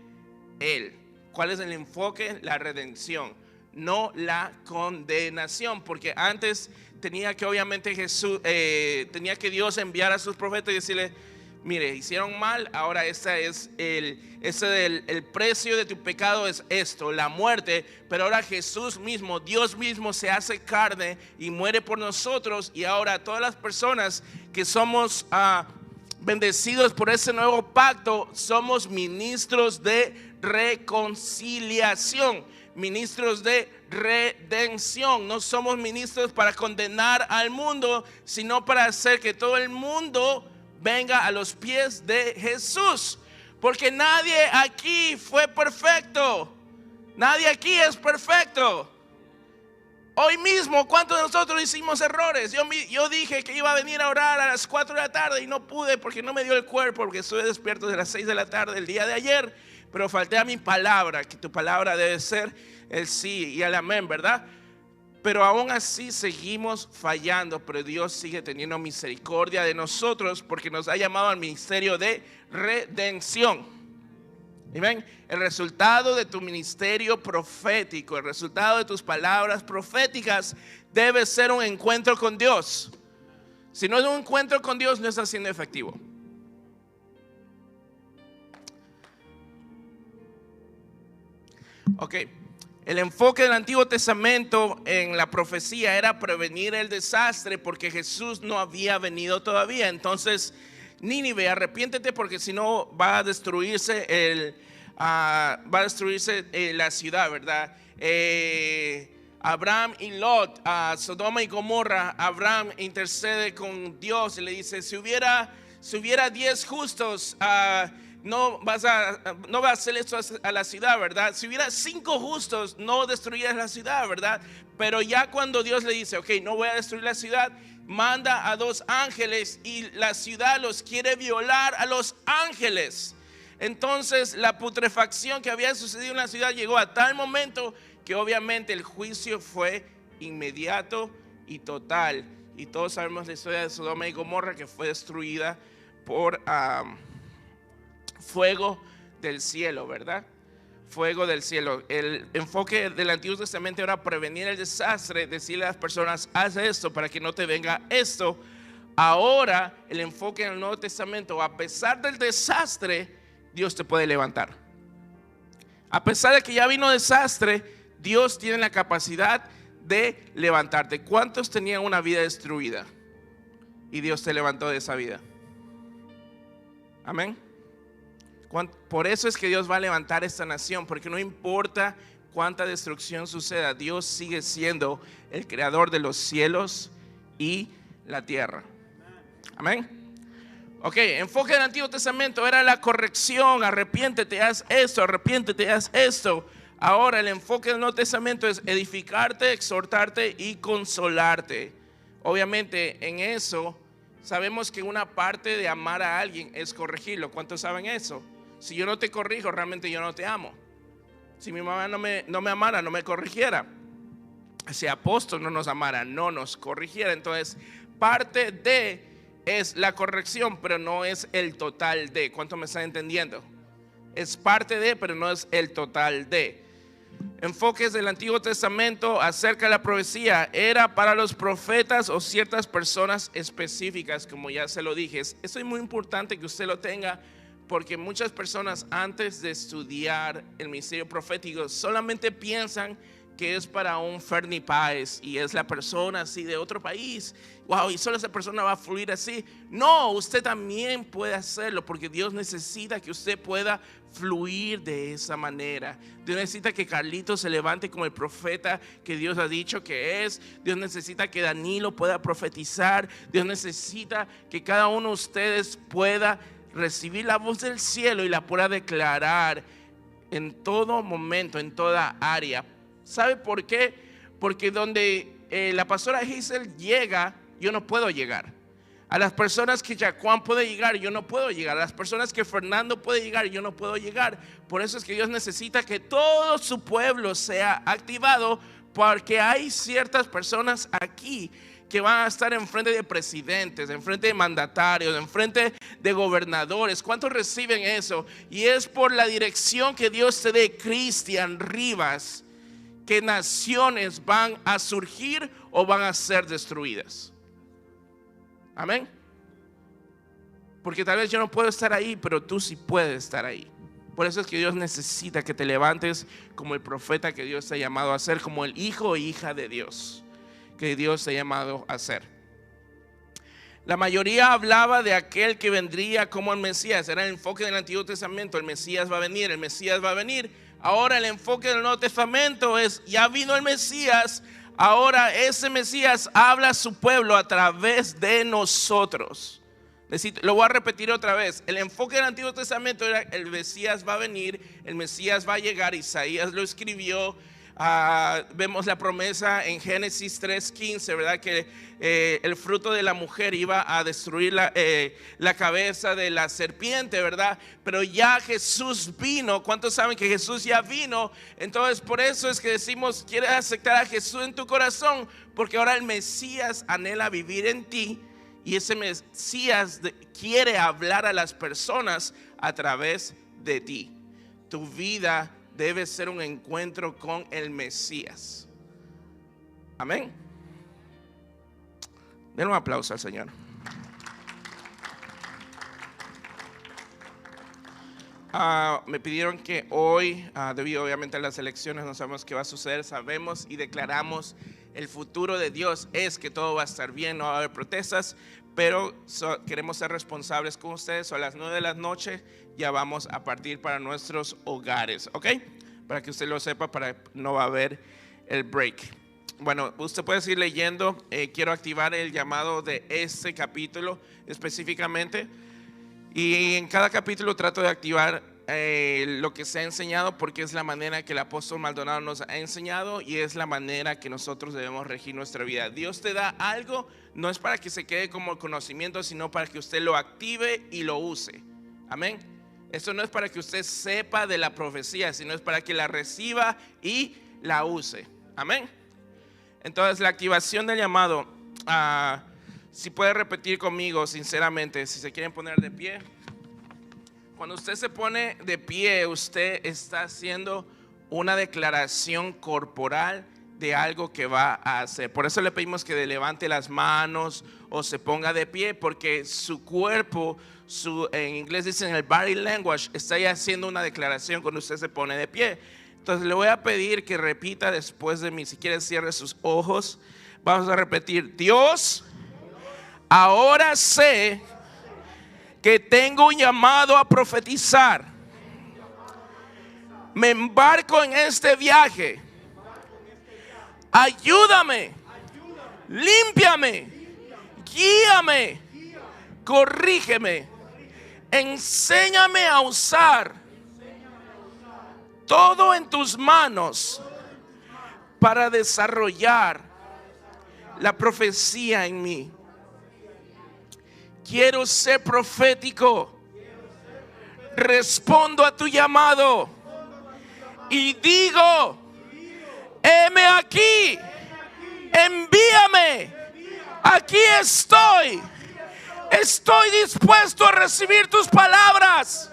A: Él. ¿Cuál es el enfoque? La redención, no la condenación. Porque antes tenía que obviamente tenía que Dios enviar a sus profetas y decirle: mire, hicieron mal, ahora el precio de tu pecado es esto, la muerte. Pero ahora Jesús mismo, Dios mismo, se hace carne y muere por nosotros. Y ahora todas las personas que somos bendecidos por ese nuevo pacto, somos ministros de reconciliación, ministros de redención. No somos ministros para condenar al mundo, sino para hacer que todo el mundo venga a los pies de Jesús. Porque nadie aquí fue perfecto. Nadie aquí es perfecto. Hoy mismo, ¿cuántos de nosotros hicimos errores? Yo dije que iba a venir a orar a las 4 de la tarde y no pude porque no me dio el cuerpo, porque estuve despierto desde las 6 de la tarde el día de ayer. Pero falté a mi palabra, que tu palabra debe ser el sí y el amén, ¿verdad? Pero aún así seguimos fallando, pero Dios sigue teniendo misericordia de nosotros porque nos ha llamado al ministerio de redención. Amén. El resultado de tu ministerio profético, el resultado de tus palabras proféticas debe ser un encuentro con Dios. Si no es un encuentro con Dios, no está siendo efectivo. Ok. El enfoque del Antiguo Testamento en la profecía era prevenir el desastre, porque Jesús no había venido todavía. Entonces, Nínive, arrepiéntete, porque si no va a destruirse la ciudad, ¿verdad? Abraham y Lot, Sodoma y Gomorra. Abraham intercede con Dios y le dice: si hubiera 10 justos, no vas a hacer esto a la ciudad, ¿verdad? Si hubiera 5 justos, no destruirías la ciudad, ¿verdad? Pero ya cuando Dios le dice: ok, no voy a destruir la ciudad, manda a 2 ángeles y la ciudad los quiere violar a los ángeles. Entonces la putrefacción que había sucedido en la ciudad llegó a tal momento que obviamente el juicio fue inmediato y total. Y todos sabemos la historia de Sodoma y Gomorra, que fue destruida por fuego del cielo, ¿verdad? Fuego del cielo. El enfoque del Antiguo Testamento era prevenir el desastre, decirle a las personas: haz esto para que no te venga esto. Ahora el enfoque en el Nuevo Testamento: a pesar del desastre, Dios te puede levantar. A pesar de que ya vino desastre, Dios tiene la capacidad de levantarte. ¿Cuántos tenían una vida destruida y Dios te levantó de esa vida? Amén. Por eso es que Dios va a levantar esta nación, porque no importa cuánta destrucción suceda, Dios sigue siendo el creador de los cielos y la tierra. Amén. Ok, enfoque del Antiguo Testamento era la corrección: arrepiéntete, haz esto, arrepiéntete, haz esto. Ahora el enfoque del Nuevo Testamento es edificarte, exhortarte y consolarte. Obviamente en eso sabemos que una parte de amar a alguien es corregirlo. ¿Cuántos saben eso? Si yo no te corrijo, realmente yo no te amo. Si mi mamá no me amara, no me corrigiera. Si apóstol no nos amara, no nos corrigiera. Entonces parte de es la corrección, pero no es el total de. ¿Cuánto me están entendiendo? Es parte de, pero no es el total de. Enfoques del Antiguo Testamento acerca de la profecía era para los profetas o ciertas personas específicas, como ya se lo dije. Esto es muy importante que usted lo tenga, porque muchas personas antes de estudiar el ministerio profético solamente piensan que es para un Fernie Páez y es la persona así de otro país. Wow, y solo esa persona va a fluir así. No, usted también puede hacerlo, porque Dios necesita que usted pueda fluir de esa manera. Dios necesita que Carlito se levante como el profeta que Dios ha dicho que es. Dios necesita que Danilo pueda profetizar. Dios necesita que cada uno de ustedes pueda recibir la voz del cielo y la pueda declarar en todo momento, en toda área. ¿Sabe por qué? Porque donde la pastora Giselle llega, yo no puedo llegar. A las personas que Jacuán puede llegar, yo no puedo llegar. A las personas que Fernando puede llegar, yo no puedo llegar. Por eso es que Dios necesita que todo su pueblo sea activado, porque hay ciertas personas aquí que van a estar enfrente de presidentes, enfrente de mandatarios, enfrente de gobernadores. ¿Cuántos reciben eso? Y es por la dirección que Dios te dé, Cristian Rivas, que naciones van a surgir o van a ser destruidas. Amén. Porque tal vez yo no puedo estar ahí, pero tú sí puedes estar ahí. Por eso es que Dios necesita que te levantes como el profeta que Dios te ha llamado a ser, como el hijo o hija de Dios que Dios te ha llamado a ser. La mayoría hablaba de aquel que vendría como el Mesías. Era el enfoque del Antiguo Testamento. El Mesías va a venir, el Mesías va a venir. Ahora el enfoque del Nuevo Testamento es: ya vino el Mesías. Ahora ese Mesías habla a su pueblo a través de nosotros. Lo voy a repetir otra vez. El enfoque del Antiguo Testamento era: el Mesías va a venir, el Mesías va a llegar. Isaías lo escribió. Vemos la promesa en Génesis 3:15, ¿verdad? Que el fruto de la mujer iba a destruir la cabeza de la serpiente, ¿verdad? Pero ya Jesús vino. ¿Cuántos saben que Jesús ya vino? Entonces por eso es que decimos: ¿quieres aceptar a Jesús en tu corazón? Porque ahora el Mesías anhela vivir en ti, y ese Mesías quiere hablar a las personas a través de ti. Tu vida debe ser un encuentro con el Mesías. Amén. Denle un aplauso al Señor. Me pidieron que hoy, debido obviamente a las elecciones, no sabemos qué va a suceder. Sabemos y declaramos: el futuro de Dios es que todo va a estar bien, no va a haber protestas, pero queremos ser responsables con ustedes. A las 9 de la noche ya vamos a partir para nuestros hogares, ¿ok? Para que usted lo sepa, no va a haber el break. Bueno, usted puede seguir leyendo. Quiero activar el llamado de este capítulo específicamente, y en cada capítulo trato de activar lo que se ha enseñado, porque es la manera que el apóstol Maldonado nos ha enseñado, y es la manera que nosotros debemos regir nuestra vida. Dios te da algo, no es para que se quede como conocimiento, sino para que usted lo active y lo use. Amén. Esto no es para que usted sepa de la profecía, sino es para que la reciba y la use. Amén. Entonces, la activación del llamado, si puede repetir conmigo sinceramente, si se quieren poner de pie. Cuando usted se pone de pie, usted está haciendo una declaración corporal de algo que va a hacer. Por eso le pedimos que levante las manos o se ponga de pie, porque su cuerpo, en inglés dicen el body language, está ya haciendo una declaración cuando usted se pone de pie. Entonces le voy a pedir que repita después de mí. Si quiere, cierre sus ojos. Vamos a repetir: Dios, ahora sé que tengo un llamado a profetizar. Me embarco en este viaje. Ayúdame, límpiame, guíame, corrígeme, enséñame a usar todo en tus manos para desarrollar la profecía en mí. Quiero ser profético. Respondo a tu llamado y digo: heme aquí, envíame, aquí estoy, Estoy dispuesto a recibir tus palabras,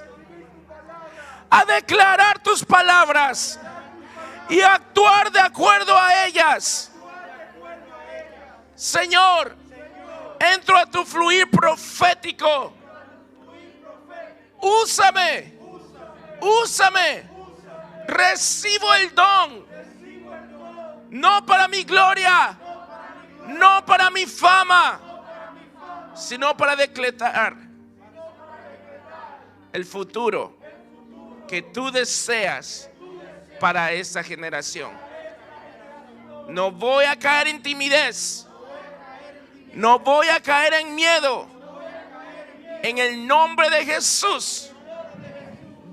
A: a declarar tus palabras y a actuar de acuerdo a ellas. Señor, entro a tu fluir profético. Úsame, úsame. Recibo el don, no para mi gloria, no para mi fama, sino para declarar el futuro que tú deseas para esta generación. No voy a caer en timidez, no voy a caer en miedo. En el nombre de Jesús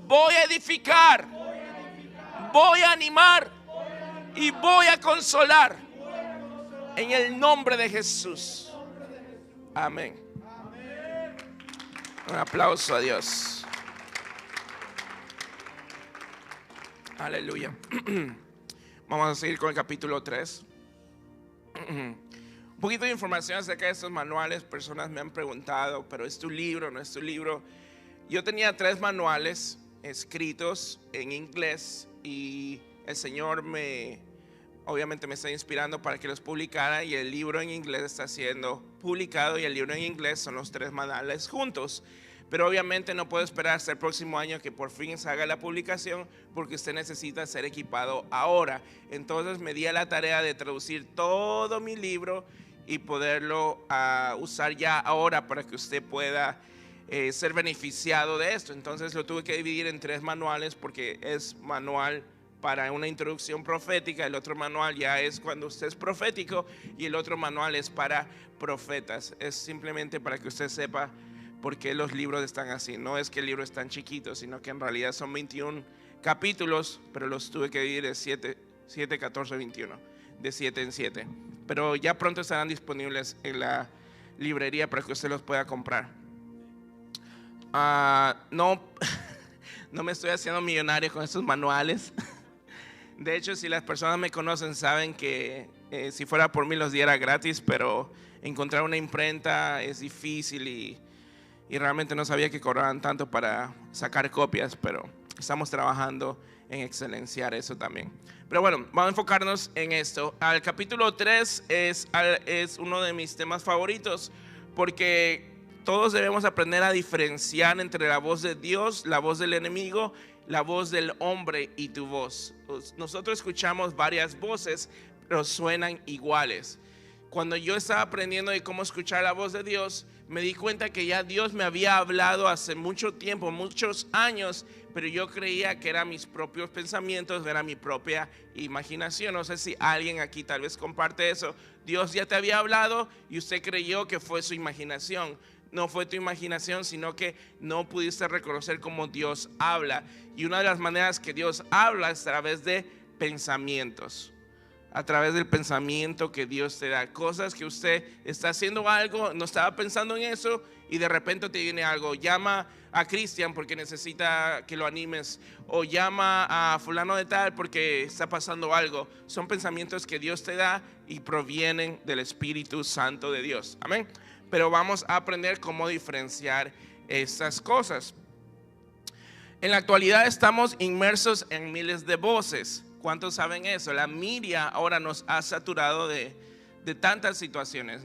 A: voy a edificar, voy a animar y voy a consolar. En el nombre de Jesús. Amén. Un aplauso a Dios. Aleluya. Vamos a seguir con el capítulo 3. Un poquito de información acerca de estos manuales. Personas me han preguntado, pero ¿es tu libro? ¿No es tu libro? Yo tenía 3 manuales escritos en inglés y el Señor obviamente me está inspirando para que los publicara, y el libro en inglés está siendo publicado y el libro en inglés son los 3 manuales juntos. Pero obviamente no puedo esperar hasta el próximo año que por fin se haga la publicación, porque usted necesita ser equipado ahora. Entonces me di a la tarea de traducir todo mi libro y poderlo usar ya ahora para que usted pueda ser beneficiado de esto. Entonces lo tuve que dividir en 3 manuales, porque es manual para una introducción profética, el otro manual ya es cuando usted es profético y el otro manual es para profetas. Es simplemente para que usted sepa por qué los libros están así. No es que el libro es tan chiquito, sino que en realidad son 21 capítulos, pero los tuve que dividir de 7, 14, 21, de 7 en 7. Pero ya pronto estarán disponibles en la librería para que usted los pueda comprar. No me estoy haciendo millonario con estos manuales. De hecho, si las personas me conocen saben que si fuera por mí los diera gratis, pero encontrar una imprenta es difícil y realmente no sabía que cobraban tanto para sacar copias, pero estamos trabajando en excelenciar eso también. Pero bueno, vamos a enfocarnos en esto. El capítulo 3 es uno de mis temas favoritos, porque todos debemos aprender a diferenciar entre la voz de Dios, la voz del enemigo, la voz del hombre y tu voz. Nosotros escuchamos varias voces, pero suenan iguales. Cuando yo estaba aprendiendo de cómo escuchar la voz de Dios, me di cuenta que ya Dios me había hablado hace mucho tiempo, muchos años, pero yo creía que eran mis propios pensamientos, era mi propia imaginación. No sé si alguien aquí tal vez comparte eso. Dios ya te había hablado y usted creyó que fue su imaginación. No fue tu imaginación, sino que no pudiste reconocer cómo Dios habla. Y una de las maneras que Dios habla es a través de pensamientos. A través del pensamiento que Dios te da. Cosas que usted está haciendo algo, no estaba pensando en eso, y de repente te viene algo. Llama a Cristian porque necesita que lo animes, o llama a fulano de tal porque está pasando algo. Son pensamientos que Dios te da y provienen del Espíritu Santo de Dios. Amén. Pero vamos a aprender cómo diferenciar estas cosas. En la actualidad estamos inmersos en miles de voces. ¿Cuántos saben eso? La media ahora nos ha saturado de tantas situaciones.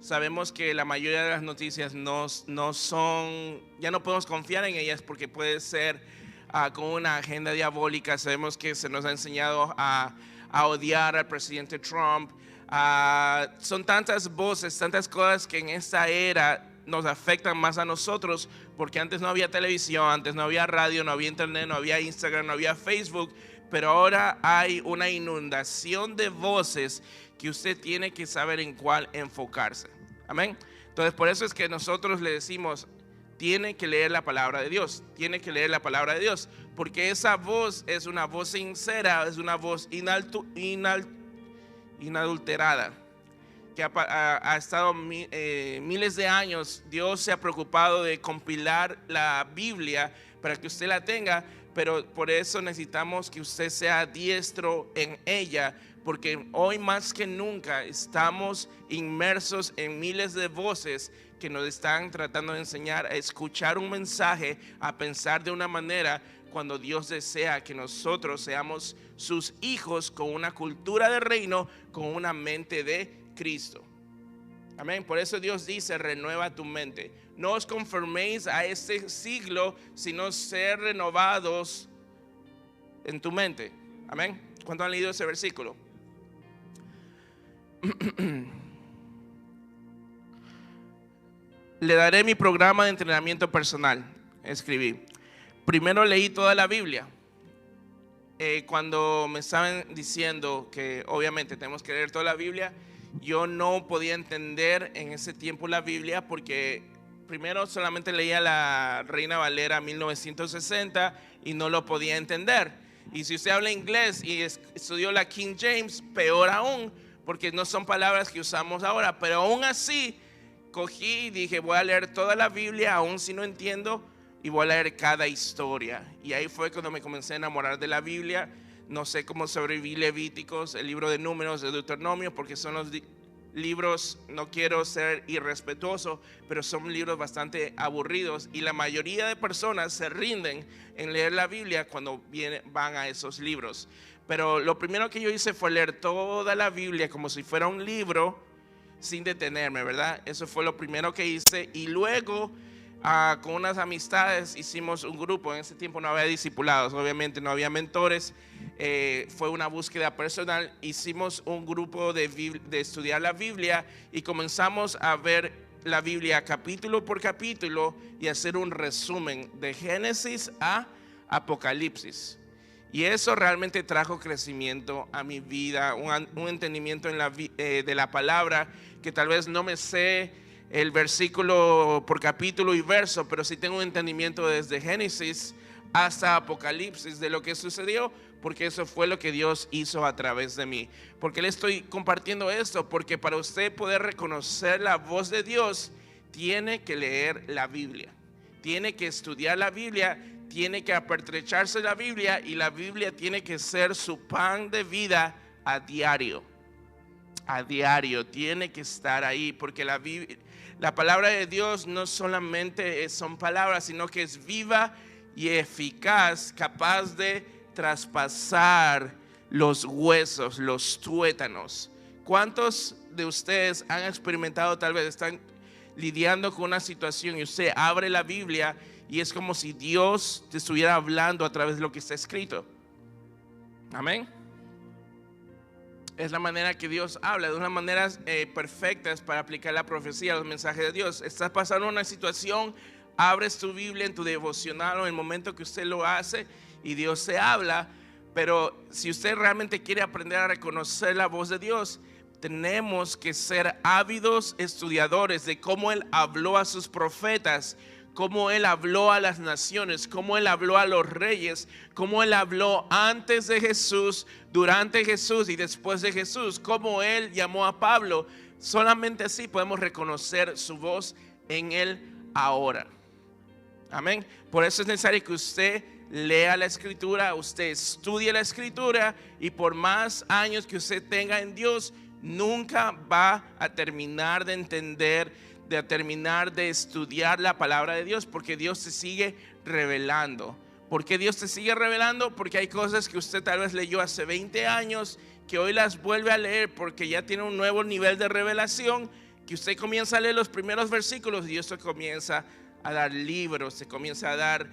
A: Sabemos que la mayoría de las noticias no son, ya no podemos confiar en ellas porque puede ser con una agenda diabólica. Sabemos que se nos ha enseñado a odiar al presidente Trump. Son tantas voces, tantas cosas que en esta era nos afectan más a nosotros, porque antes no había televisión, antes no había radio, no había internet, no había Instagram, no había Facebook, pero ahora hay una inundación de voces que usted tiene que saber en cuál enfocarse. Amén. Entonces por eso es que nosotros le decimos, tiene que leer la palabra de Dios, tiene que leer la palabra de Dios, porque esa voz es una voz sincera, es una voz inadulterada, que ha estado miles de años. Dios se ha preocupado de compilar la Biblia para que usted la tenga, pero por eso necesitamos que usted sea diestro en ella, porque hoy más que nunca estamos inmersos en miles de voces que nos están tratando de enseñar a escuchar un mensaje, a pensar de una manera, cuando Dios desea que nosotros seamos sus hijos con una cultura de reino, con una mente de Cristo. Amén. Por eso Dios dice: renueva tu mente. No os conforméis a este siglo, sino ser renovados en tu mente. Amén. ¿Cuántos han leído ese versículo? Le daré mi programa de entrenamiento personal. Escribí. Primero leí toda la Biblia. Cuando me estaban diciendo que obviamente tenemos que leer toda la Biblia, yo no podía entender en ese tiempo la Biblia, porque primero solamente leía la Reina Valera 1960 y no lo podía entender. Y si usted habla inglés y estudió la King James, peor aún, porque no son palabras que usamos ahora. Pero aún así cogí y dije: voy a leer toda la Biblia, aún si no entiendo, y voy a leer cada historia. Y ahí fue cuando me comencé a enamorar de la Biblia. No sé cómo sobreviví Levíticos, el libro de Números, de Deuteronomio, porque son los libros, no quiero ser irrespetuoso, pero son libros bastante aburridos, y la mayoría de personas se rinden en leer la Biblia cuando van a esos libros. Pero lo primero que yo hice fue leer toda la Biblia como si fuera un libro, sin detenerme, ¿verdad? Eso fue lo primero que hice. Y luego con unas amistades hicimos un grupo. En ese tiempo no había discipulados, obviamente no había mentores. Fue una búsqueda personal. Hicimos un grupo de estudiar la Biblia, y comenzamos a ver la Biblia capítulo por capítulo y hacer un resumen de Génesis a Apocalipsis. Y eso realmente trajo crecimiento a mi vida, un entendimiento de la palabra, que tal vez no me sé el versículo por capítulo y verso, pero sí tengo un entendimiento desde Génesis hasta Apocalipsis de lo que sucedió, porque eso fue lo que Dios hizo a través de mí. ¿Por qué le estoy compartiendo esto? Porque para usted poder reconocer la voz de Dios, tiene que leer la Biblia, tiene que estudiar la Biblia, tiene que apertrecharse la Biblia, y la Biblia tiene que ser su pan de vida a diario. A diario tiene que estar ahí, porque la palabra de Dios no solamente son palabras, sino que es viva y eficaz, capaz de traspasar los huesos, los tuétanos. ¿Cuántos de ustedes han experimentado, tal vez están lidiando con una situación y usted abre la Biblia y es como si Dios te estuviera hablando a través de lo que está escrito? Amén. Es la manera que Dios habla, de unas maneras perfectas para aplicar la profecía, los mensajes de Dios. Estás pasando una situación, abres tu Biblia en tu devocional o en el momento que usted lo hace, y Dios te habla. Pero si usted realmente quiere aprender a reconocer la voz de Dios, tenemos que ser ávidos estudiadores de cómo Él habló a sus profetas, cómo Él habló a las naciones, cómo Él habló a los reyes, cómo Él habló antes de Jesús, durante Jesús y después de Jesús, cómo Él llamó a Pablo. Solamente así podemos reconocer su voz en Él ahora. Amén. Por eso es necesario que usted lea la Escritura, usted estudie la Escritura, y por más años que usted tenga en Dios, nunca va a terminar de entender, de terminar de estudiar la palabra de Dios, porque Dios se sigue revelando. ¿Por qué Dios te sigue revelando? Porque hay cosas que usted tal vez leyó hace 20 años, que hoy las vuelve a leer porque ya tiene un nuevo nivel de revelación, que usted comienza a leer los primeros versículos y Dios se comienza a dar libros, se comienza a dar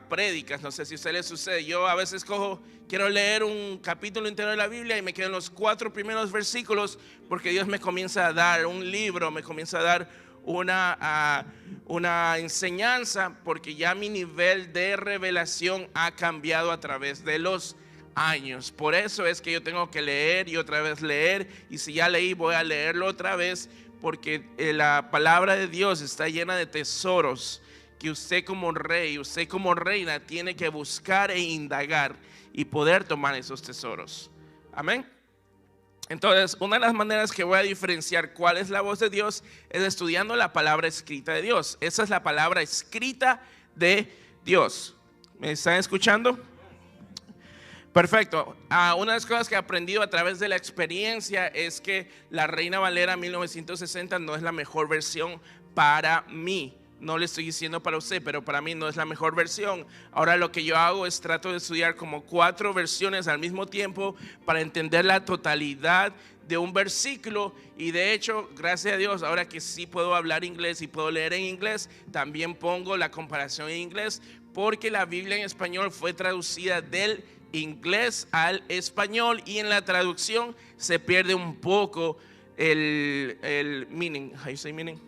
A: prédicas. No sé si a usted le sucede. Yo a veces quiero leer un capítulo entero de la Biblia y me quedo en los 4 primeros versículos, porque Dios me comienza a dar un libro, me comienza a dar una enseñanza, porque ya mi nivel de revelación ha cambiado a través de los años. Por eso es que yo tengo que leer y otra vez leer, y si ya leí voy a leerlo otra vez, porque la palabra de Dios está llena de tesoros que usted como rey, usted como reina tiene que buscar e indagar y poder tomar esos tesoros. Amén. Entonces, una de las maneras que voy a diferenciar cuál es la voz de Dios es estudiando la palabra escrita de Dios. Esa es la palabra escrita de Dios. ¿Me están escuchando? Perfecto. Una de las cosas que he aprendido a través de la experiencia es que la Reina Valera 1960 no es la mejor versión para mí. No le estoy diciendo para usted, pero para mí no es la mejor versión. Ahora lo que yo hago es trato de estudiar como 4 versiones al mismo tiempo para entender la totalidad de un versículo. Y de hecho, gracias a Dios, ahora que sí puedo hablar inglés y puedo leer en inglés, también pongo la comparación en inglés, porque la Biblia en español fue traducida del inglés al español, y en la traducción se pierde un poco el meaning. How you say meaning?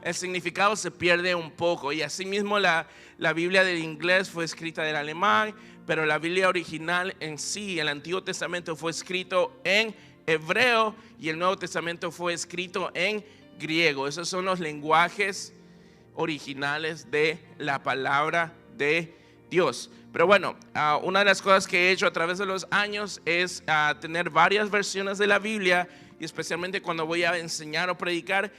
A: El significado se pierde un poco. Y asimismo la Biblia del inglés fue escrita del alemán, pero la Biblia original en sí, el Antiguo Testamento, fue escrito en hebreo y el Nuevo Testamento fue escrito en griego. Esos son los lenguajes originales de la palabra de Dios. Pero bueno, una de las cosas que he hecho a través de los años es tener varias versiones de la Biblia, y especialmente cuando voy a enseñar o predicar,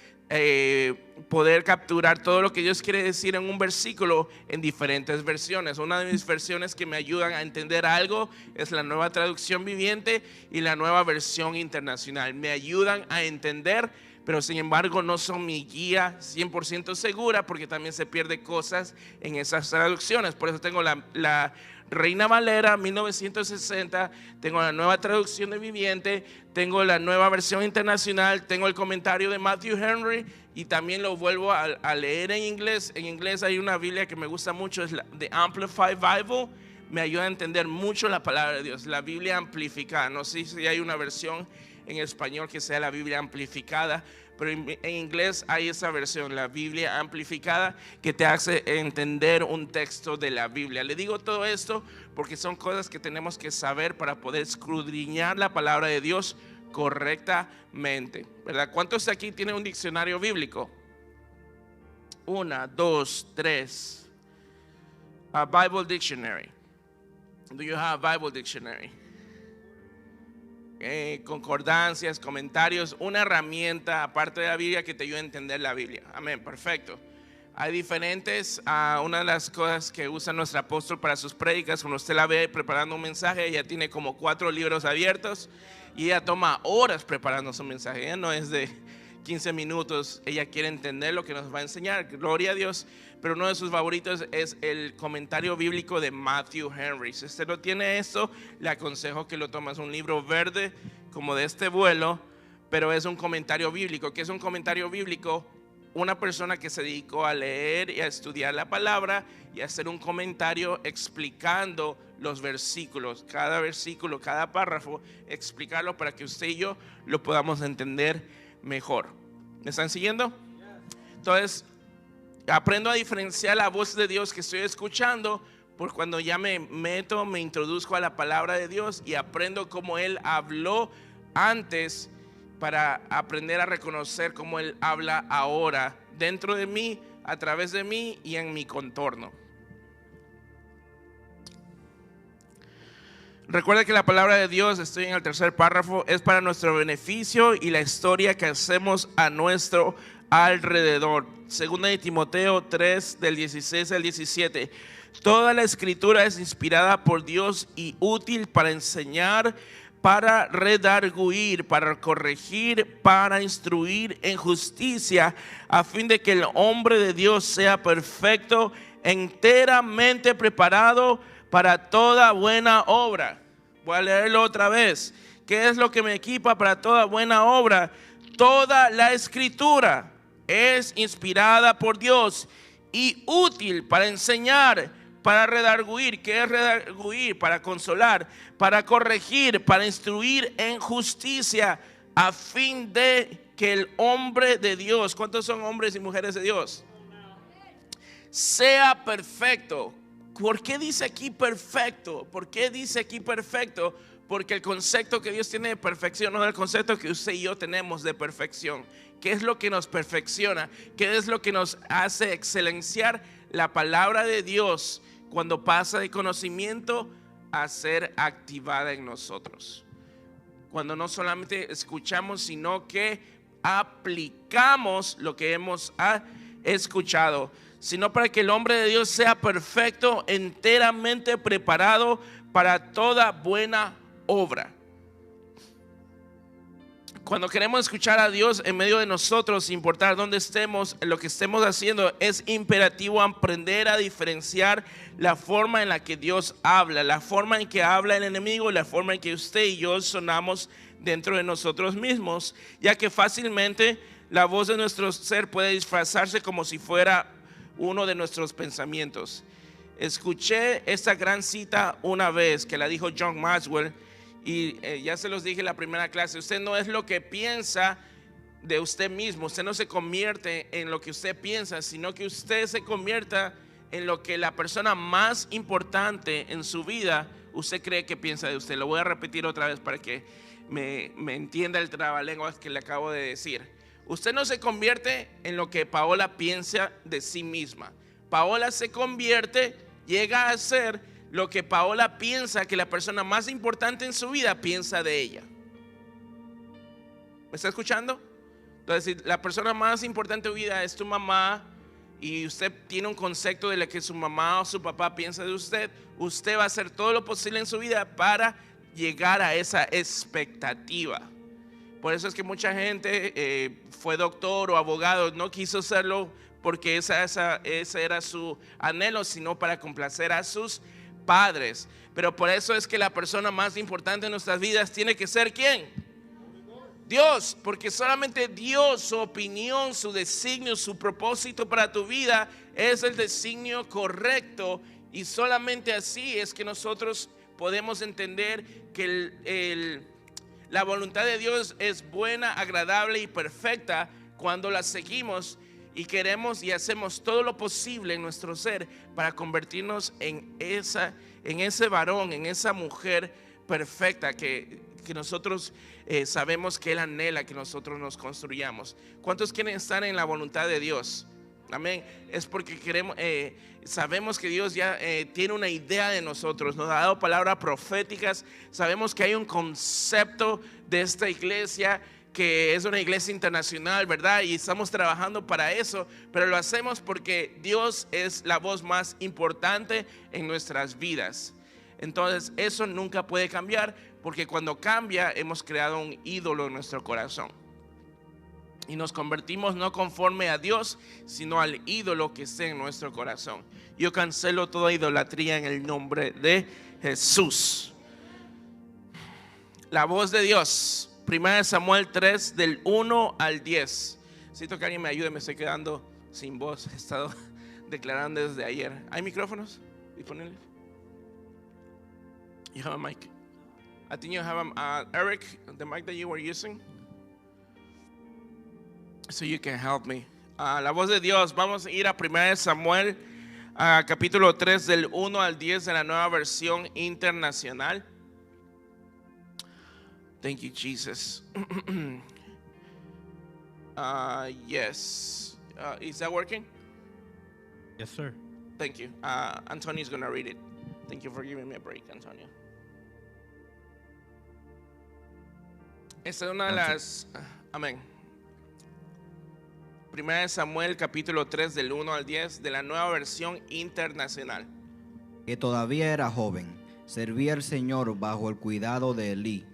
A: poder capturar todo lo que Dios quiere decir en un versículo en diferentes versiones. Una de mis versiones que me ayudan a entender algo es la Nueva Traducción Viviente y la Nueva Versión Internacional. Me ayudan a entender, pero sin embargo no son mi guía 100% segura, porque también se pierde cosas en esas traducciones. Por eso tengo la Reina Valera 1960, tengo la Nueva Traducción de Viviente, tengo la Nueva Versión Internacional, tengo el comentario de Matthew Henry, y también lo vuelvo a leer en inglés. En inglés hay una Biblia que me gusta mucho, es la The Amplified Bible. Me ayuda a entender mucho la palabra de Dios, la Biblia amplificada. No sé si hay una versión en español que sea la Biblia amplificada, pero en inglés hay esa versión, la Biblia amplificada, que te hace entender un texto de la Biblia. Le digo todo esto porque son cosas que tenemos que saber para poder escudriñar la palabra de Dios correctamente, ¿verdad? ¿Cuántos de aquí tienen un diccionario bíblico? 1, 2, 3. A Bible dictionary. Do you have a Bible dictionary? Concordancias, comentarios, una herramienta aparte de la Biblia que te ayude a entender la Biblia. Amén, perfecto. Hay diferentes, una de las cosas que usa nuestro apóstol para sus prédicas, cuando usted la ve preparando un mensaje, ella tiene como 4 libros abiertos y ella toma horas preparando su mensaje. Ella no es de 15 minutos, ella quiere entender lo que nos va a enseñar, gloria a Dios. Pero uno de sus favoritos es el comentario bíblico de Matthew Henry. Si usted no tiene esto, le aconsejo que lo tome. Es un libro verde como de este vuelo, pero es un comentario bíblico. ¿Qué es un comentario bíblico? Una persona que se dedicó a leer y a estudiar la palabra y a hacer un comentario explicando los versículos, cada versículo, cada párrafo, explicarlo para que usted y yo lo podamos entender mejor. ¿Me están siguiendo? Entonces, aprendo a diferenciar la voz de Dios que estoy escuchando por cuando ya me meto, me introduzco a la palabra de Dios y aprendo cómo Él habló antes, para aprender a reconocer cómo Él habla ahora dentro de mí, a través de mí y en mi contorno. Recuerda que la palabra de Dios, estoy en el tercer párrafo, es para nuestro beneficio y la historia que hacemos a nuestro alrededor. Segunda de Timoteo 3, del 16 al 17. Toda la escritura es inspirada por Dios y útil para enseñar, para redarguir, para corregir, para instruir en justicia, a fin de que el hombre de Dios sea perfecto, enteramente preparado para toda buena obra. Voy a leerlo otra vez. ¿Qué es lo que me equipa para toda buena obra? Toda la escritura es inspirada por Dios y útil para enseñar, para redarguir. ¿Qué es redarguir? Para consolar, para corregir, para instruir en justicia, a fin de que el hombre de Dios, ¿cuántos son hombres y mujeres de Dios? Sea perfecto. ¿Por qué dice aquí perfecto? ¿Por qué dice aquí perfecto? Porque el concepto que Dios tiene de perfección no es el concepto que usted y yo tenemos de perfección. ¿Qué es lo que nos perfecciona? ¿Qué es lo que nos hace excelenciar la palabra de Dios cuando pasa de conocimiento a ser activada en nosotros? Cuando no solamente escuchamos, sino que aplicamos lo que hemos escuchado, sino para que el hombre de Dios sea perfecto, enteramente preparado para toda buena obra. Cuando queremos escuchar a Dios en medio de nosotros, sin importar dónde estemos, lo que estemos haciendo, es imperativo aprender a diferenciar la forma en la que Dios habla, la forma en que habla el enemigo y la forma en que usted y yo sonamos dentro de nosotros mismos, ya que fácilmente la voz de nuestro ser puede disfrazarse como si fuera uno de nuestros pensamientos. Escuché esta gran cita una vez que la dijo John Maxwell. Y ya se los dije en la primera clase, usted no es lo que piensa de usted mismo, usted no se convierte en lo que usted piensa, sino que usted se convierta en lo que la persona más importante en su vida, usted cree que piensa de usted. Lo voy a repetir otra vez para que me entienda el trabalenguas que le acabo de decir. Usted no se convierte en lo que Paola piensa de sí misma. Paola se convierte, llega a ser lo que Paola piensa que la persona más importante en su vida piensa de ella. ¿Me está escuchando? Entonces, si la persona más importante en tu vida es tu mamá y usted tiene un concepto de lo que su mamá o su papá piensa de usted, usted va a hacer todo lo posible en su vida para llegar a esa expectativa. Por eso es que mucha gente fue doctor o abogado, no quiso serlo porque ese era su anhelo, sino para complacer a sus padres. Pero por eso es que la persona más importante en nuestras vidas tiene que ser ¿quién? Dios, porque solamente Dios, su opinión, su designio, su propósito para tu vida es el designio correcto, y solamente así es que nosotros podemos entender que la voluntad de Dios es buena, agradable y perfecta cuando la seguimos y queremos y hacemos todo lo posible en nuestro ser para convertirnos en ese varón, en esa mujer perfecta que nosotros sabemos que Él anhela que nosotros nos construyamos. ¿Cuántos quieren estar en la voluntad de Dios? Amén. Es porque queremos, sabemos que Dios ya tiene una idea de nosotros, nos ha dado palabras proféticas, sabemos que hay un concepto de esta iglesia que es una iglesia internacional, ¿verdad? Y estamos trabajando para eso, pero lo hacemos porque Dios es la voz más importante en nuestras vidas. Entonces eso nunca puede cambiar, porque cuando cambia hemos creado un ídolo en nuestro corazón y nos convertimos no conforme a Dios, sino al ídolo que esté en nuestro corazón. Yo cancelo toda idolatría en el nombre de Jesús. La voz de Dios, 1 Samuel 3 del 1 al 10. Necesito que alguien me ayude, me estoy quedando sin voz, he estado declarando desde ayer. ¿Hay micrófonos disponibles? You have a mic? I think you have Eric, the mic that you were using, so you can help me. La voz de Dios, vamos a ir a 1 Samuel capítulo 3 del 1 al 10 de la Nueva Versión Internacional. Thank you, Jesus. Yes. Is that working?
B: Yes, sir.
A: Thank you. Antonio is going to read it. Thank you for giving me a break, Antonio. Esta es una de las... Amén. 1 Samuel capítulo 3 del 1 al 10 de la Nueva Versión Internacional.
C: Que todavía era joven, servía al Señor bajo el cuidado de Elí.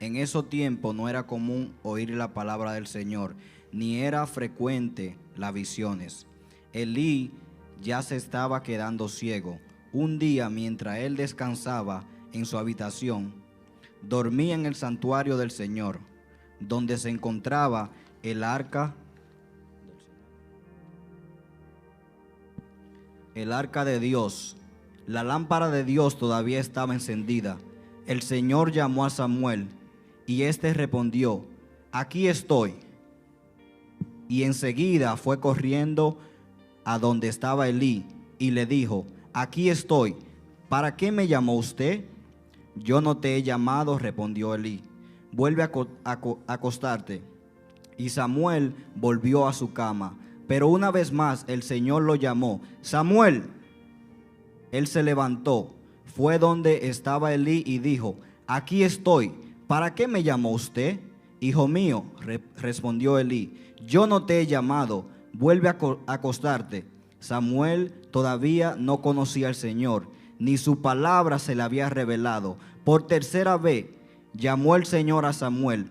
C: En esos tiempos no era común oír la palabra del Señor, ni era frecuente las visiones. Elí ya se estaba quedando ciego. Un día, mientras él descansaba en su habitación, dormía en el santuario del Señor, donde se encontraba el arca de Dios. La lámpara de Dios todavía estaba encendida. El Señor llamó a Samuel, y éste respondió: aquí estoy. Y enseguida fue corriendo a donde estaba Elí, y le dijo: aquí estoy. ¿Para qué me llamó usted? Yo no te he llamado, respondió Elí. Vuelve a acostarte. Y Samuel volvió a su cama. Pero una vez más el Señor lo llamó: Samuel. Él se levantó, fue donde estaba Elí y dijo: aquí estoy. ¿Para qué me llamó usted? Hijo mío, respondió Elí, yo no te he llamado, vuelve a acostarte. Samuel todavía no conocía al Señor, ni su palabra se le había revelado. Por tercera vez llamó el Señor a Samuel.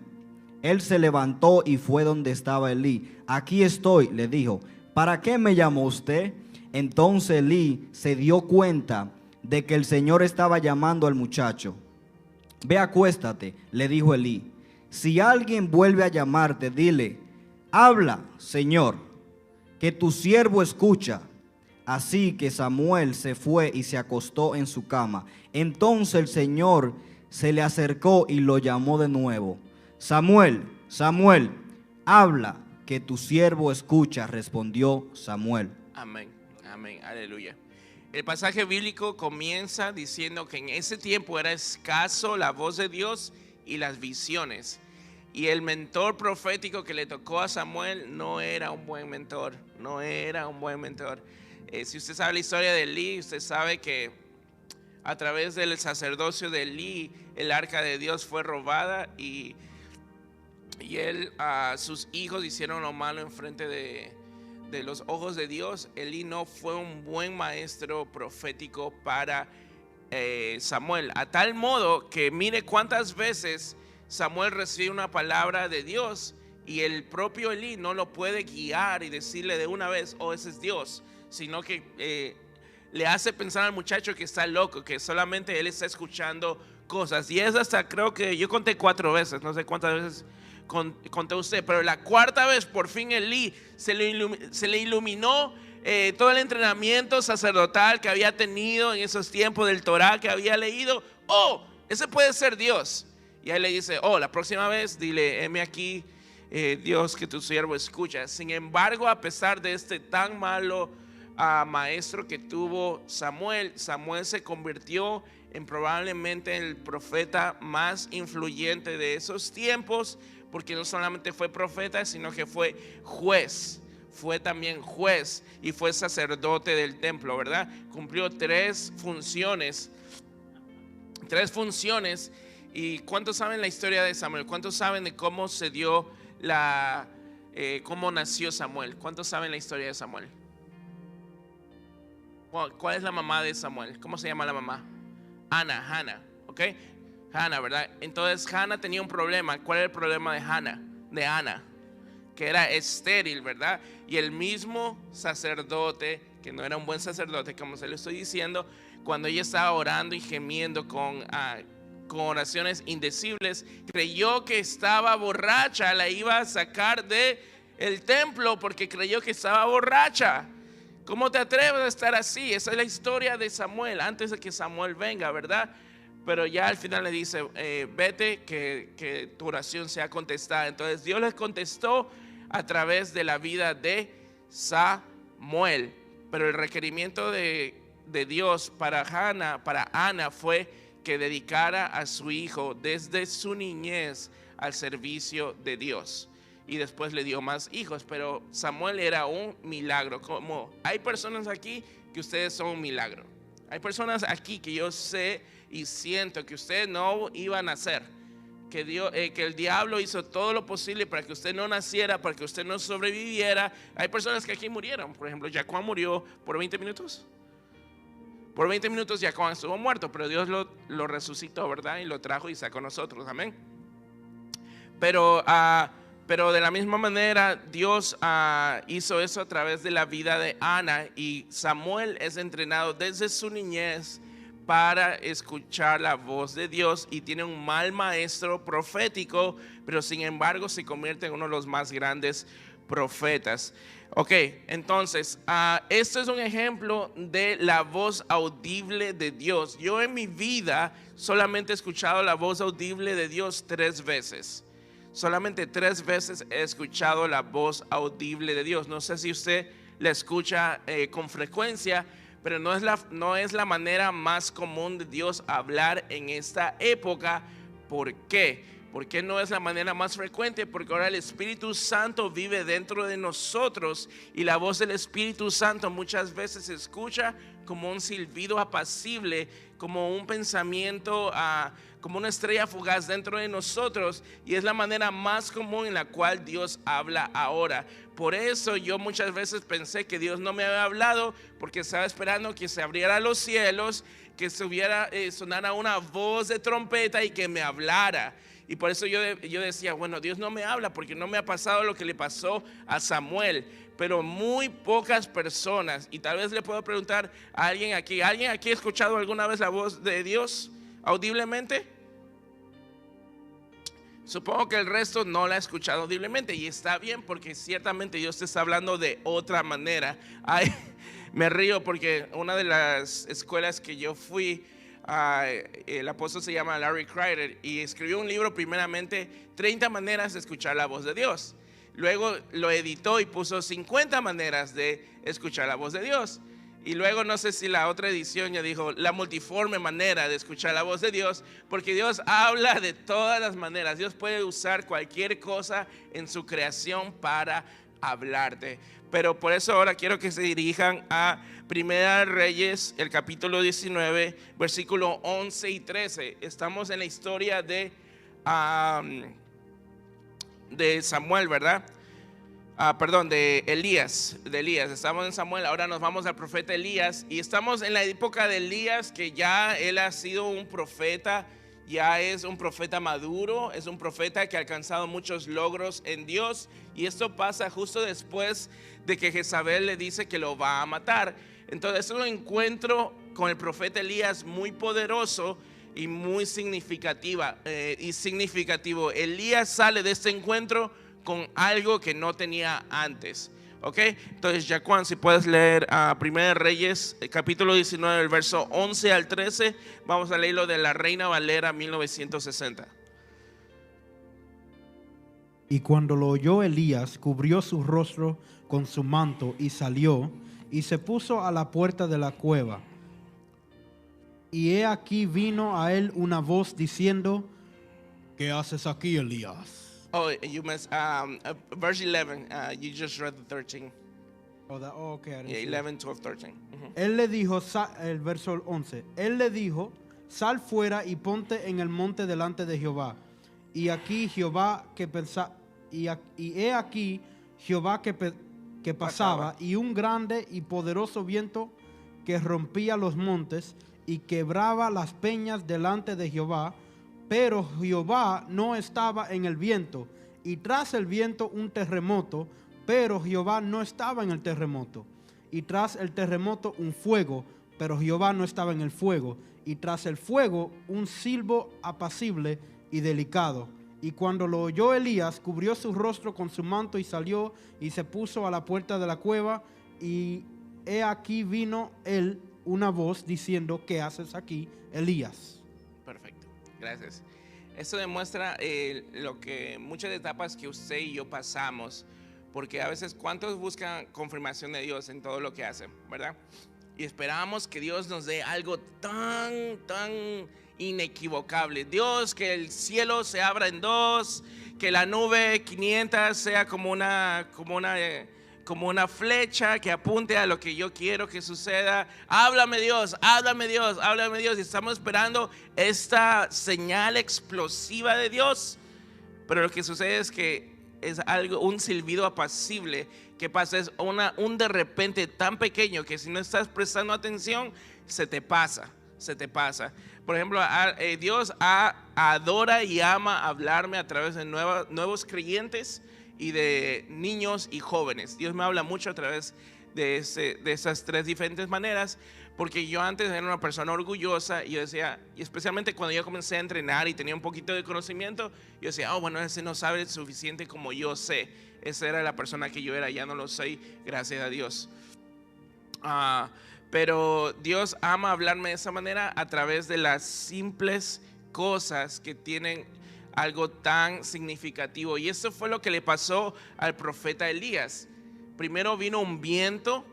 C: Él se levantó y fue donde estaba Elí. Aquí estoy, le dijo. ¿Para qué me llamó usted? Entonces Elí se dio cuenta de que el Señor estaba llamando al muchacho. Ve, acuéstate, le dijo Elí. Si alguien vuelve a llamarte, dile, habla, Señor, que tu siervo escucha. Así que Samuel se fue y se acostó en su cama. Entonces el Señor se le acercó y lo llamó de nuevo. Samuel, Samuel, habla, que tu siervo escucha, respondió Samuel.
A: Amén, amén, aleluya. El pasaje bíblico comienza diciendo que en ese tiempo era escaso la voz de Dios y las visiones. Y el mentor profético que le tocó a Samuel no era un buen mentor, no era un buen mentor. Si usted sabe la historia de Elí, usted sabe que a través del sacerdocio de Elí, el arca de Dios fue robada y él, sus hijos hicieron lo malo en frente de los ojos de Dios. Elí no fue un buen maestro profético para Samuel, a tal modo que mire cuántas veces Samuel recibe una palabra de Dios y el propio Elí no lo puede guiar y decirle de una vez, oh, ese es Dios, sino que le hace pensar al muchacho que está loco, que solamente él está escuchando cosas. Y es hasta, creo que yo conté 4 veces, no sé cuántas veces conté usted, pero la 4ª vez por fin Elí se le iluminó todo el entrenamiento sacerdotal que había tenido en esos tiempos del Torá que había leído. Oh, ese puede ser Dios. Y ahí le dice, oh, la próxima vez dile, heme aquí, Dios, que tu siervo escucha. Sin embargo, a pesar de este tan malo maestro que tuvo Samuel, Samuel se convirtió en probablemente el profeta más influyente de esos tiempos, porque no solamente fue profeta, sino que fue juez. Fue también juez y fue sacerdote del templo, ¿verdad? Cumplió 3 funciones. ¿Y cuántos saben la historia de Samuel? ¿Cuántos saben de cómo se dio cómo nació Samuel? ¿Cuántos saben la historia de Samuel? ¿Cuál es la mamá de Samuel? ¿Cómo se llama la mamá? Hannah, ¿ok? Hannah, ¿verdad? Entonces Hannah tenía un problema. ¿Cuál era el problema de Hannah? Que era estéril, ¿verdad? Y el mismo sacerdote, que no era un buen sacerdote, como se lo estoy diciendo, cuando ella estaba orando y gemiendo con oraciones indecibles, creyó que estaba borracha, la iba a sacar del templo porque creyó que estaba borracha. ¿Cómo te atreves a estar así? Esa es la historia de Samuel, antes de que Samuel venga, ¿verdad? Pero ya al final le dice, vete, que tu oración sea contestada. Entonces Dios les contestó a través de la vida de Samuel. Pero el requerimiento de Dios para Ana fue que dedicara a su hijo desde su niñez al servicio de Dios. Y después le dio más hijos, pero Samuel era un milagro. Como hay personas aquí que ustedes son un milagro. Hay personas aquí que yo sé y siento que ustedes no iban a nacer, que el diablo hizo todo lo posible para que usted no naciera, para que usted no sobreviviera. Hay personas que aquí murieron. Por ejemplo, Jacob murió por 20 minutos. Por 20 minutos Jacob estuvo muerto, pero Dios lo resucitó, ¿verdad? Y lo trajo y sacó a nosotros, amén. Pero de la misma manera Dios hizo eso a través de la vida de Ana, y Samuel es entrenado desde su niñez para escuchar la voz de Dios, y tiene un mal maestro profético, pero sin embargo se convierte en uno de los más grandes profetas. Ok, entonces esto es un ejemplo de la voz audible de Dios. Yo en mi vida solamente he escuchado la voz audible de Dios 3 veces. Solamente 3 veces he escuchado la voz audible de Dios. No sé si usted la escucha con frecuencia, pero no es la manera más común de Dios hablar en esta época. ¿Por qué? ¿Por qué no es la manera más frecuente? Porque ahora el Espíritu Santo vive dentro de nosotros, y la voz del Espíritu Santo muchas veces se escucha como un silbido apacible, como un pensamiento, como una estrella fugaz dentro de nosotros, y es la manera más común en la cual Dios habla ahora. Por eso yo muchas veces pensé que Dios no me había hablado, porque estaba esperando que se abrieran los cielos, que sonara una voz de trompeta y que me hablara. Y por eso yo decía, bueno, Dios no me habla porque no me ha pasado lo que le pasó a Samuel. Pero muy pocas personas, y tal vez le puedo preguntar a ¿alguien aquí ha escuchado alguna vez la voz de Dios audiblemente? Supongo que el resto no la ha escuchado audiblemente, y está bien, porque ciertamente Dios te está hablando de otra manera. Ay, me río porque una de las escuelas que yo fui, el apóstol se llama Larry Kreider, y escribió un libro, primeramente 30 maneras de escuchar la voz de Dios. Luego lo editó y puso 50 maneras de escuchar la voz de Dios. Y luego no sé si la otra edición ya dijo la multiforme manera de escuchar la voz de Dios, porque Dios habla de todas las maneras. Dios puede usar cualquier cosa en su creación para hablarte. Pero por eso ahora quiero que se dirijan a Primera Reyes, el capítulo 19, versículo 11 y 13. Estamos en la historia de Samuel, ¿verdad? De Elías. Estamos en Samuel, ahora nos vamos al profeta Elías, y estamos en la época de Elías, que ya él ha sido un profeta, ya es un profeta maduro, es un profeta que ha alcanzado muchos logros en Dios, y esto pasa justo después de que Jezabel le dice que lo va a matar. Entonces es un encuentro con el profeta Elías muy poderoso y muy significativo. Elías sale de este encuentro con algo que no tenía antes. ¿Ok? Entonces, Jacuán, si puedes leer a Primera Reyes, capítulo 19, el verso 11 al 13. Vamos a leerlo de la Reina Valera 1960.
B: Y cuando lo oyó Elías, cubrió su rostro con su manto y salió y se puso a la puerta de la cueva. Y he aquí vino a él una voz diciendo: ¿qué haces aquí, Elías?
A: Oh, you must, verse 11, you just read the 13.
B: Okay,
A: Yeah, 11, 12, 13.
B: Él le dijo, el verso 11, él le dijo: sal fuera y ponte en el monte delante de Jehová. Y aquí Jehová que he aquí Jehová que pasaba, y un grande y poderoso viento que rompía los montes y quebraba las peñas delante de Jehová. Pero Jehová no estaba en el viento, y tras el viento un terremoto, pero Jehová no estaba en el terremoto. Y tras el terremoto un fuego, pero Jehová no estaba en el fuego. Y tras el fuego un silbo apacible y delicado. Y cuando lo oyó Elías, cubrió su rostro con su manto y salió y se puso a la puerta de la cueva. Y he aquí vino él una voz diciendo: ¿qué haces aquí, Elías?
A: Perfecto. Gracias. Esto demuestra lo que muchas etapas que usted y yo pasamos, porque a veces ¿cuántos buscan confirmación de Dios en todo lo que hacen, verdad? Y esperamos que Dios nos dé algo tan inequivocable. Dios, que el cielo se abra en dos, que la nube 500 sea como una flecha que apunte a lo que yo quiero que suceda. Háblame Dios, háblame Dios, háblame Dios. Y estamos esperando esta señal explosiva de Dios. Pero lo que sucede es que es un silbido apacible que pasa, es un de repente tan pequeño que si no estás prestando atención, se te pasa. Por ejemplo, Dios adora y ama hablarme a través de nuevos creyentes y de niños y jóvenes. Dios me habla mucho a través de esas tres diferentes maneras, porque yo antes era una persona orgullosa y yo decía, y especialmente cuando yo comencé a entrenar y tenía un poquito de conocimiento, yo decía, bueno, ese no sabe suficiente como yo sé. Esa era la persona que yo era, ya no lo soy, gracias a Dios. Pero Dios ama hablarme de esa manera a través de las simples cosas que tienen algo tan significativo. Y eso fue lo que le pasó al profeta Elías. Primero vino un viento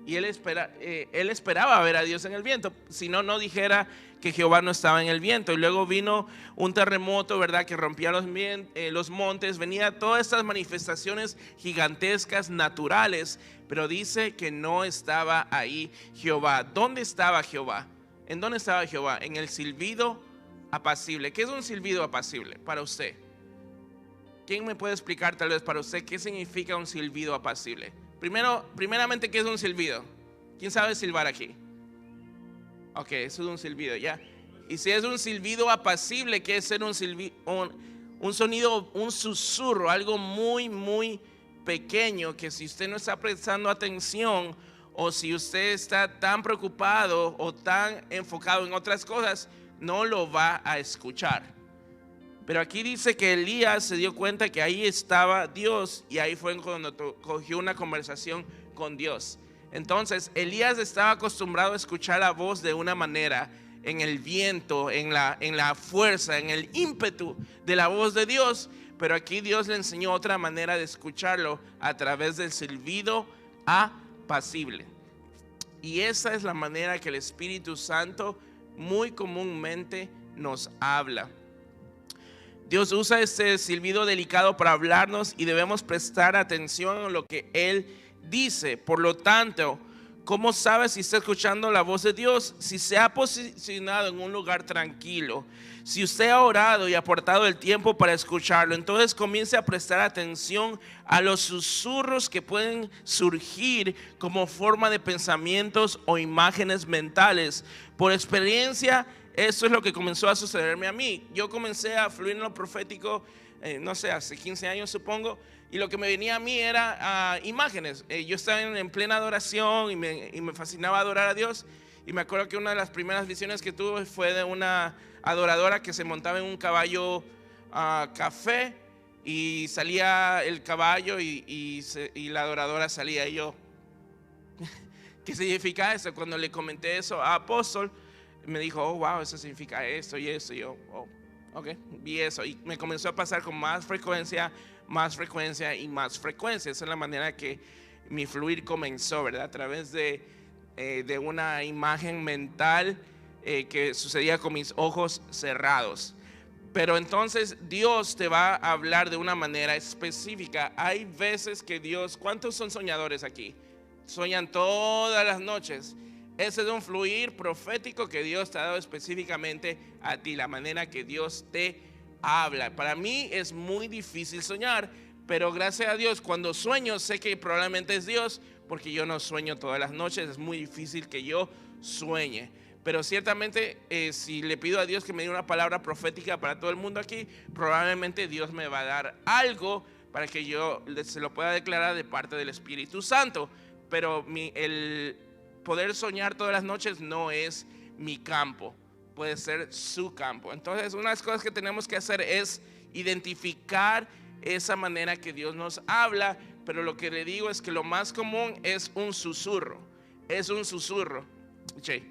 A: y él esperaba ver a Dios en el viento, si no, no dijera que Jehová no estaba en el viento. Y luego vino un terremoto, ¿verdad?, que rompía los montes. Venía todas estas manifestaciones gigantescas, naturales, pero dice que no estaba ahí Jehová. ¿Dónde estaba Jehová? ¿En dónde estaba Jehová? En el silbido apacible. ¿Qué es un silbido apacible para usted? ¿Quién me puede explicar tal vez para usted qué significa un silbido apacible? Primeramente, ¿qué es un silbido? ¿Quién sabe silbar aquí? Ok, eso es un silbido, ya. Y si es un silbido apacible, ¿qué es ser un un sonido, un susurro, algo muy, muy pequeño que si usted no está prestando atención o si usted está tan preocupado o tan enfocado en otras cosas, no lo va a escuchar. Pero aquí dice que Elías se dio cuenta que ahí estaba Dios y ahí fue cuando cogió una conversación con Dios. Entonces Elías estaba acostumbrado a escuchar la voz de una manera, en el viento, en la fuerza, en el ímpetu de la voz de Dios. Pero aquí Dios le enseñó otra manera de escucharlo a través del silbido apacible. Y esa es la manera que el Espíritu Santo muy comúnmente nos habla. Dios usa este silbido delicado para hablarnos y debemos prestar atención a lo que Él dice. Por lo tanto, ¿cómo sabe si está escuchando la voz de Dios? Si se ha posicionado en un lugar tranquilo, si usted ha orado y aportado el tiempo para escucharlo, entonces comience a prestar atención a los susurros que pueden surgir como forma de pensamientos o imágenes mentales. Por experiencia, eso es lo que comenzó a sucederme a mí. Yo comencé a fluir en lo profético, no sé, hace 15 años supongo, y lo que me venía a mí era imágenes. Yo estaba en plena adoración y me fascinaba adorar a Dios. Y me acuerdo que una de las primeras visiones que tuve fue de una adoradora que se montaba en un caballo café y salía el caballo y la adoradora salía. Y yo, ¿qué significa eso? Cuando le comenté eso a Apóstol, me dijo, oh, wow, eso significa esto y esto. Y yo, oh, ok, vi eso. Y me comenzó a pasar con más frecuencia y más frecuencia. Esa es la manera que mi fluir comenzó, ¿verdad? A través de una imagen mental que sucedía con mis ojos cerrados. Pero entonces Dios te va a hablar de una manera específica. Hay veces que Dios, ¿cuántos son soñadores aquí? Sueñan todas las noches. Ese es un fluir profético que Dios te ha dado específicamente a ti, la manera que Dios te habla. Para mí es muy difícil soñar, pero gracias a Dios cuando sueño sé que probablemente es Dios, porque yo no sueño todas las noches, es muy difícil que yo sueñe. Pero ciertamente si le pido a Dios que me dé una palabra profética para todo el mundo aquí, probablemente Dios me va a dar algo para que yo se lo pueda declarar de parte del Espíritu Santo. Pero el poder soñar todas las noches no es mi campo, puede ser su campo. Entonces, una de las cosas que tenemos que hacer es identificar esa manera que Dios nos habla, pero lo que le digo es que lo más común es un susurro. Es un susurro. Sí.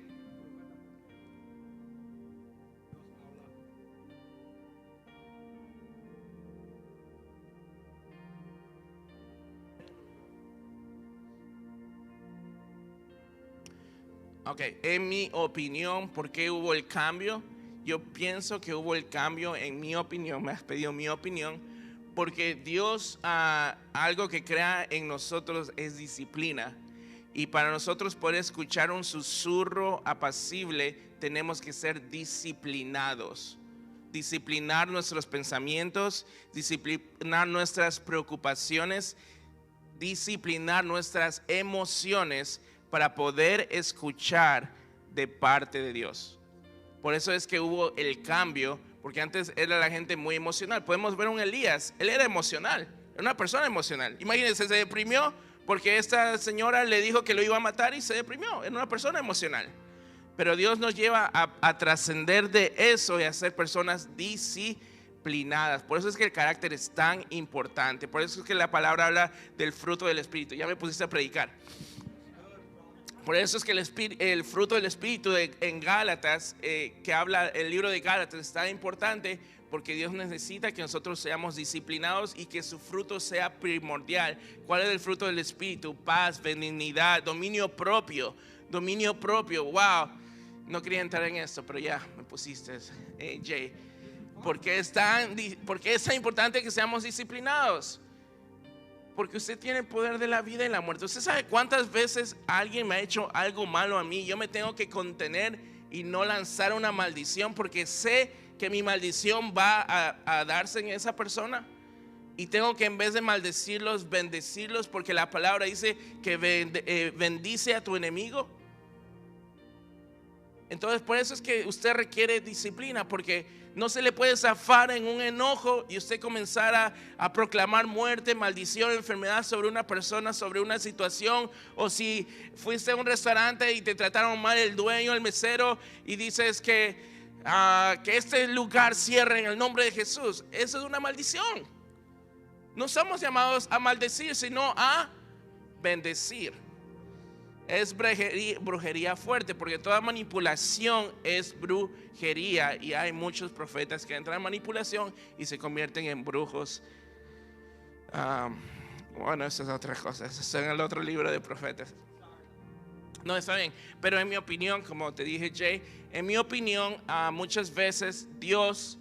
A: Ok, en mi opinión, ¿por qué hubo el cambio? Yo pienso que hubo el cambio, en mi opinión, me has pedido mi opinión, porque Dios algo que crea en nosotros es disciplina. Y para nosotros poder escuchar un susurro apacible, tenemos que ser disciplinados. Disciplinar nuestros pensamientos, disciplinar nuestras preocupaciones, disciplinar nuestras emociones para poder escuchar de parte de Dios. Por eso es que hubo el cambio, porque antes era la gente muy emocional. Podemos ver a un Elías, él era emocional, era una persona emocional. Imagínense, se deprimió porque esta señora le dijo que lo iba a matar y se deprimió, era una persona emocional. Pero Dios nos lleva a trascender de eso y a ser personas disciplinadas. Por eso es que el carácter es tan importante. Por eso es que la palabra habla del fruto del Espíritu. Ya me pusiste a predicar. Por eso es que el fruto del Espíritu en Gálatas, que habla el libro de Gálatas, es tan importante porque Dios necesita que nosotros seamos disciplinados y que su fruto sea primordial. ¿Cuál es el fruto del Espíritu? Paz, benignidad, dominio propio. Dominio propio, wow. No quería entrar en esto, pero ya me pusiste, Jay. ¿Por qué es tan importante que seamos disciplinados? Porque usted tiene el poder de la vida y la muerte. Usted sabe cuántas veces alguien me ha hecho algo malo a mí. Yo me tengo que contener y no lanzar una maldición porque sé que mi maldición va a darse en esa persona. Y tengo que, en vez de maldecirlos, bendecirlos, porque la palabra dice que bendice a tu enemigo. Entonces por eso es que usted requiere disciplina, porque No se le puede zafar en un enojo y usted comenzar a proclamar muerte, maldición, enfermedad sobre una persona, sobre una situación. O si fuiste a un restaurante y te trataron mal el dueño, el mesero, y dices que este lugar cierre en el nombre de Jesús. Eso es una maldición. No somos llamados a maldecir, sino a bendecir. Es brujería fuerte, porque toda manipulación es brujería, y hay muchos profetas que entran en manipulación y se convierten en brujos. Bueno, eso es otra cosa, eso es en el otro libro de profetas. No, está bien, pero en mi opinión, como te dije, Jay, en mi opinión, muchas veces Dios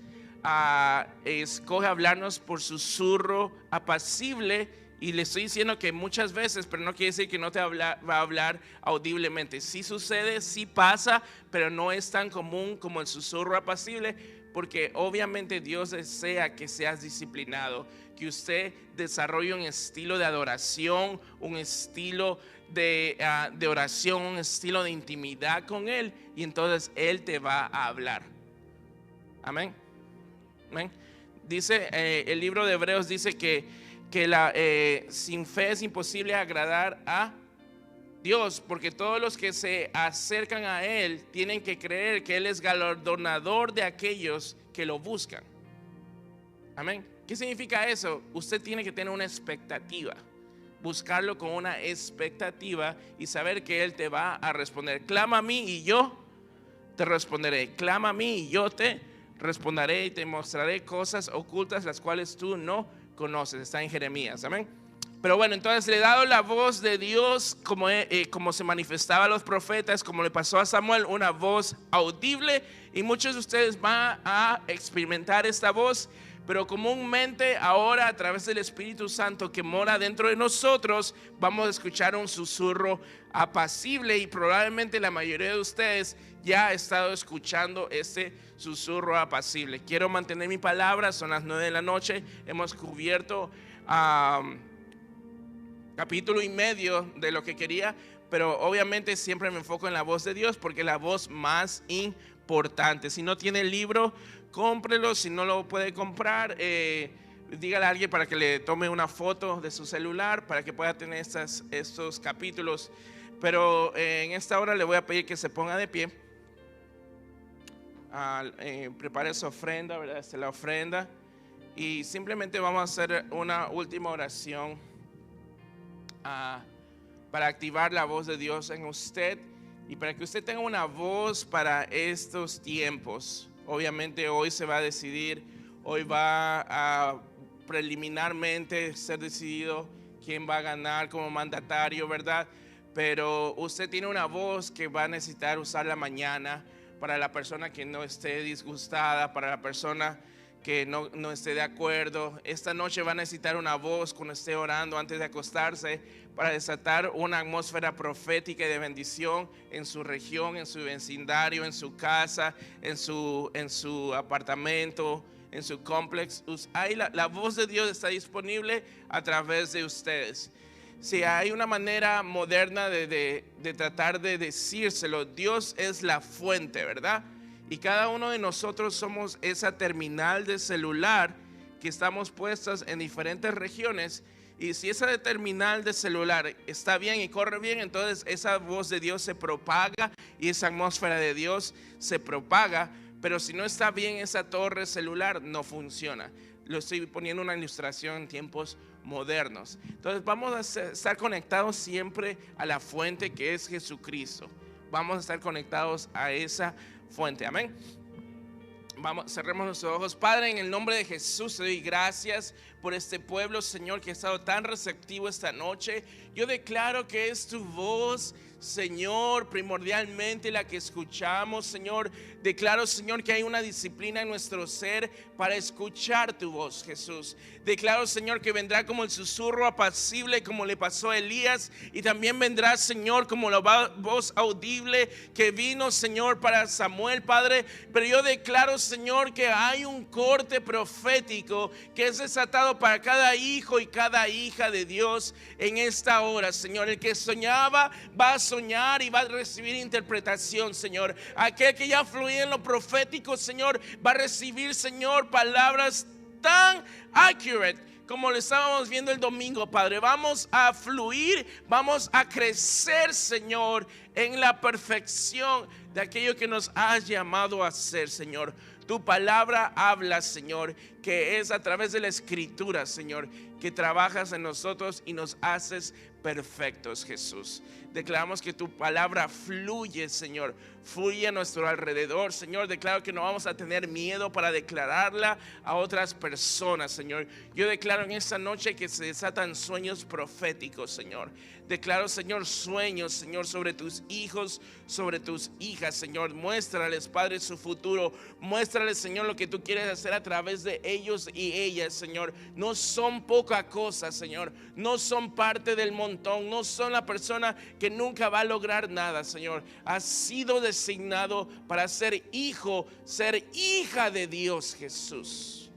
A: escoge hablarnos por susurro apacible. Y le estoy diciendo que muchas veces, pero no quiere decir que no te va a hablar audiblemente. Sí sucede, sí pasa, pero no es tan común como el susurro apacible, porque obviamente Dios desea que seas disciplinado, que usted desarrolle un estilo de adoración, un estilo de oración, un estilo de intimidad con Él, y entonces Él te va a hablar. Amén. Amén. Dice, el libro de Hebreos dice que sin fe es imposible agradar a Dios, porque todos los que se acercan a Él tienen que creer que Él es galardonador de aquellos que lo buscan. Amén. ¿Qué significa eso? Usted tiene que tener una expectativa, buscarlo con una expectativa y saber que Él te va a responder. Clama a mí y yo te responderé. Clama a mí y yo te responderé y te mostraré cosas ocultas las cuales tú no conoces. Está en Jeremías. Amén. Pero bueno, entonces le he dado la voz de Dios como se manifestaba a los profetas, como le pasó a Samuel, una voz audible, y muchos de ustedes van a experimentar esta voz, pero comúnmente ahora, a través del Espíritu Santo que mora dentro de nosotros, vamos a escuchar un susurro apacible, y probablemente la mayoría de ustedes ya ha estado escuchando este susurro apacible. Quiero mantener mi palabra, son las 9 de la noche, hemos cubierto capítulo y medio de lo que quería, pero obviamente siempre me enfoco en la voz de Dios, porque es la voz más importante. Si no tiene el libro, cómprelo. Si no lo puede comprar, dígale a alguien para que le tome una foto de su celular para que pueda tener estos capítulos. Pero en esta hora le voy a pedir que se ponga de pie, prepare su ofrenda, ¿verdad? Esta es la ofrenda, y simplemente vamos a hacer una última oración para activar la voz de Dios en usted, y para que usted tenga una voz para estos tiempos. Obviamente hoy se va a decidir, hoy va a preliminarmente ser decidido quién va a ganar como mandatario, ¿verdad? Pero usted tiene una voz que va a necesitar usarla mañana, para la persona que no esté disgustada, para la persona que no esté de acuerdo. Esta noche va a necesitar una voz cuando esté orando antes de acostarse, para desatar una atmósfera profética y de bendición en su región, en su vecindario, en su casa, en su apartamento, en su complex. Ahí la voz de Dios está disponible a través de ustedes. Si hay una manera moderna de tratar de decírselo, Dios es la fuente, ¿verdad? Y cada uno de nosotros somos esa terminal de celular que estamos puestas en diferentes regiones. Y si esa terminal de celular está bien y corre bien, entonces esa voz de Dios se propaga y esa atmósfera de Dios se propaga. Pero si no está bien esa torre celular, no funciona. Lo estoy poniendo una ilustración en tiempos modernos. Entonces vamos a estar conectados siempre a la fuente que es Jesucristo. Vamos a estar conectados a esa fuente. Amén. Vamos, cerremos nuestros ojos. Padre, en el nombre de Jesús te doy gracias por este pueblo, Señor, que ha estado tan receptivo esta noche. Yo declaro que es tu voz, Señor, primordialmente la que escuchamos, Señor. Declaro, Señor, que hay una disciplina en nuestro ser para escuchar tu voz, Jesús. Declaro, Señor, que vendrá como el susurro apacible, como le pasó a Elías, y también vendrá, Señor, como la voz audible que vino, Señor, para Samuel, Padre. Pero yo declaro, Señor, que hay un corte profético que es desatado para cada hijo y cada hija de Dios en esta hora, Señor. El que soñaba va a soñar y va a recibir interpretación, Señor. Aquel que ya fluye en lo profético, Señor, va a recibir, Señor, palabras tan accurate como lo estábamos viendo el domingo, Padre. Vamos a fluir, vamos a crecer, Señor, en la perfección de aquello que nos has llamado a hacer, Señor. Tu palabra habla, Señor, que es a través de la Escritura, Señor, que trabajas en nosotros y nos haces perfectos, Jesús. Declaramos que tu palabra fluye, Señor, fluye a nuestro alrededor, Señor. Declaro que no vamos a tener miedo para declararla a otras personas, Señor. Yo declaro en esta noche que se desatan sueños proféticos, Señor. Declaro, Señor, sueños, Señor, sobre tus hijos, sobre tus hijas, Señor. Muéstrales, Padre, su futuro. Muéstrales, Señor, lo que tú quieres hacer a través de ellos y ellas, Señor. No son poca cosa, Señor. No son parte del montón. No son la persona que nunca va a lograr nada, Señor. Has sido designado para ser hijo, ser hija de Dios, Jesús.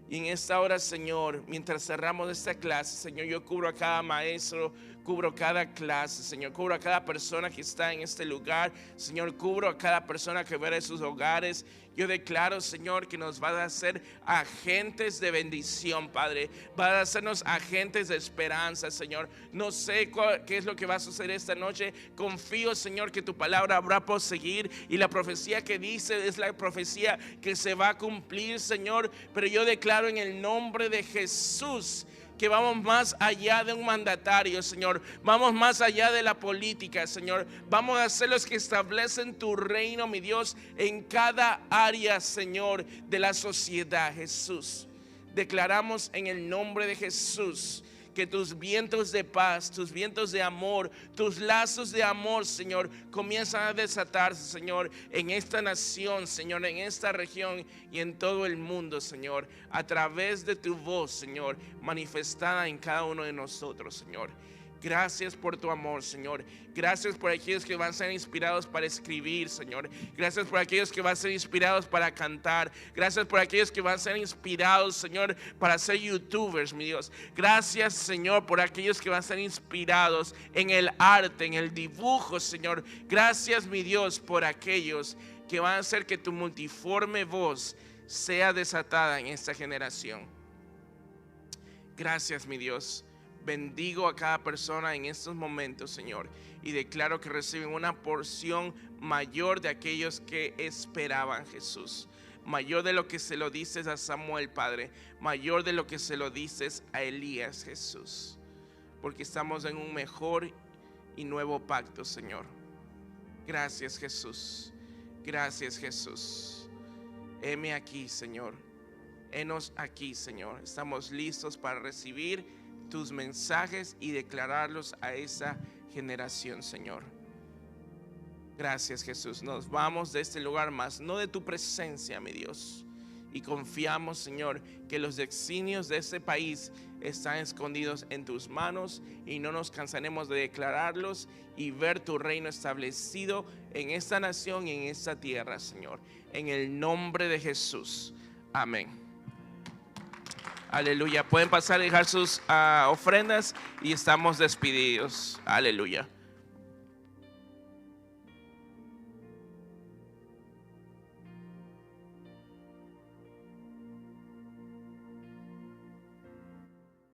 A: Y en esta hora, Señor, mientras cerramos esta clase, Señor, yo cubro a cada maestro, cubro cada clase, Señor, cubro a cada persona que está en este lugar, Señor, cubro a cada persona que verá en sus hogares. Yo declaro, Señor, que nos va a hacer agentes de bendición, Padre. Va a hacernos agentes de esperanza, Señor. No sé qué es lo que va a suceder esta noche. Confío, Señor, que tu palabra habrá por seguir. Y la profecía que dice es la profecía que se va a cumplir, Señor. Pero yo declaro en el nombre de Jesús que vamos más allá de un mandatario, Señor. Vamos más allá de la política, Señor. Vamos a ser los que establecen tu reino, mi Dios, en cada área, Señor, de la sociedad, Jesús. Declaramos en el nombre de Jesús que tus vientos de paz, tus vientos de amor, tus lazos de amor, Señor, comienzan a desatarse, Señor, en esta nación, Señor, en esta región y en todo el mundo, Señor, a través de tu voz, Señor, manifestada en cada uno de nosotros, Señor. Gracias por tu amor, Señor. Gracias por aquellos que van a ser inspirados para escribir, Señor. Gracias por aquellos que van a ser inspirados para cantar. Gracias por aquellos que van a ser inspirados, Señor, para ser youtubers, mi Dios. Gracias, Señor, por aquellos que van a ser inspirados en el arte, en el dibujo, Señor. Gracias, mi Dios, por aquellos que van a hacer que tu multiforme voz sea desatada en esta generación. Gracias, mi Dios. Bendigo a cada persona en estos momentos, Señor, y declaro que reciben una porción mayor de aquellos que esperaban, Jesús. Mayor de lo que se lo dices a Samuel, Padre. Mayor de lo que se lo dices a Elías, Jesús. Porque estamos en un mejor y nuevo pacto, Señor. Gracias, Jesús. Gracias, Jesús. Heme aquí, Señor. Henos aquí, Señor. Estamos listos para recibir tus mensajes y declararlos a esa generación, Señor. Gracias, Jesús. Nos vamos de este lugar, más no de tu presencia, mi Dios. Y confiamos, Señor, que los designios de este país están escondidos en tus manos y no nos cansaremos de declararlos y ver tu reino establecido en esta nación y en esta tierra, Señor. En el nombre de Jesús. Amén. Aleluya. Pueden pasar a dejar sus ofrendas y estamos despedidos. Aleluya.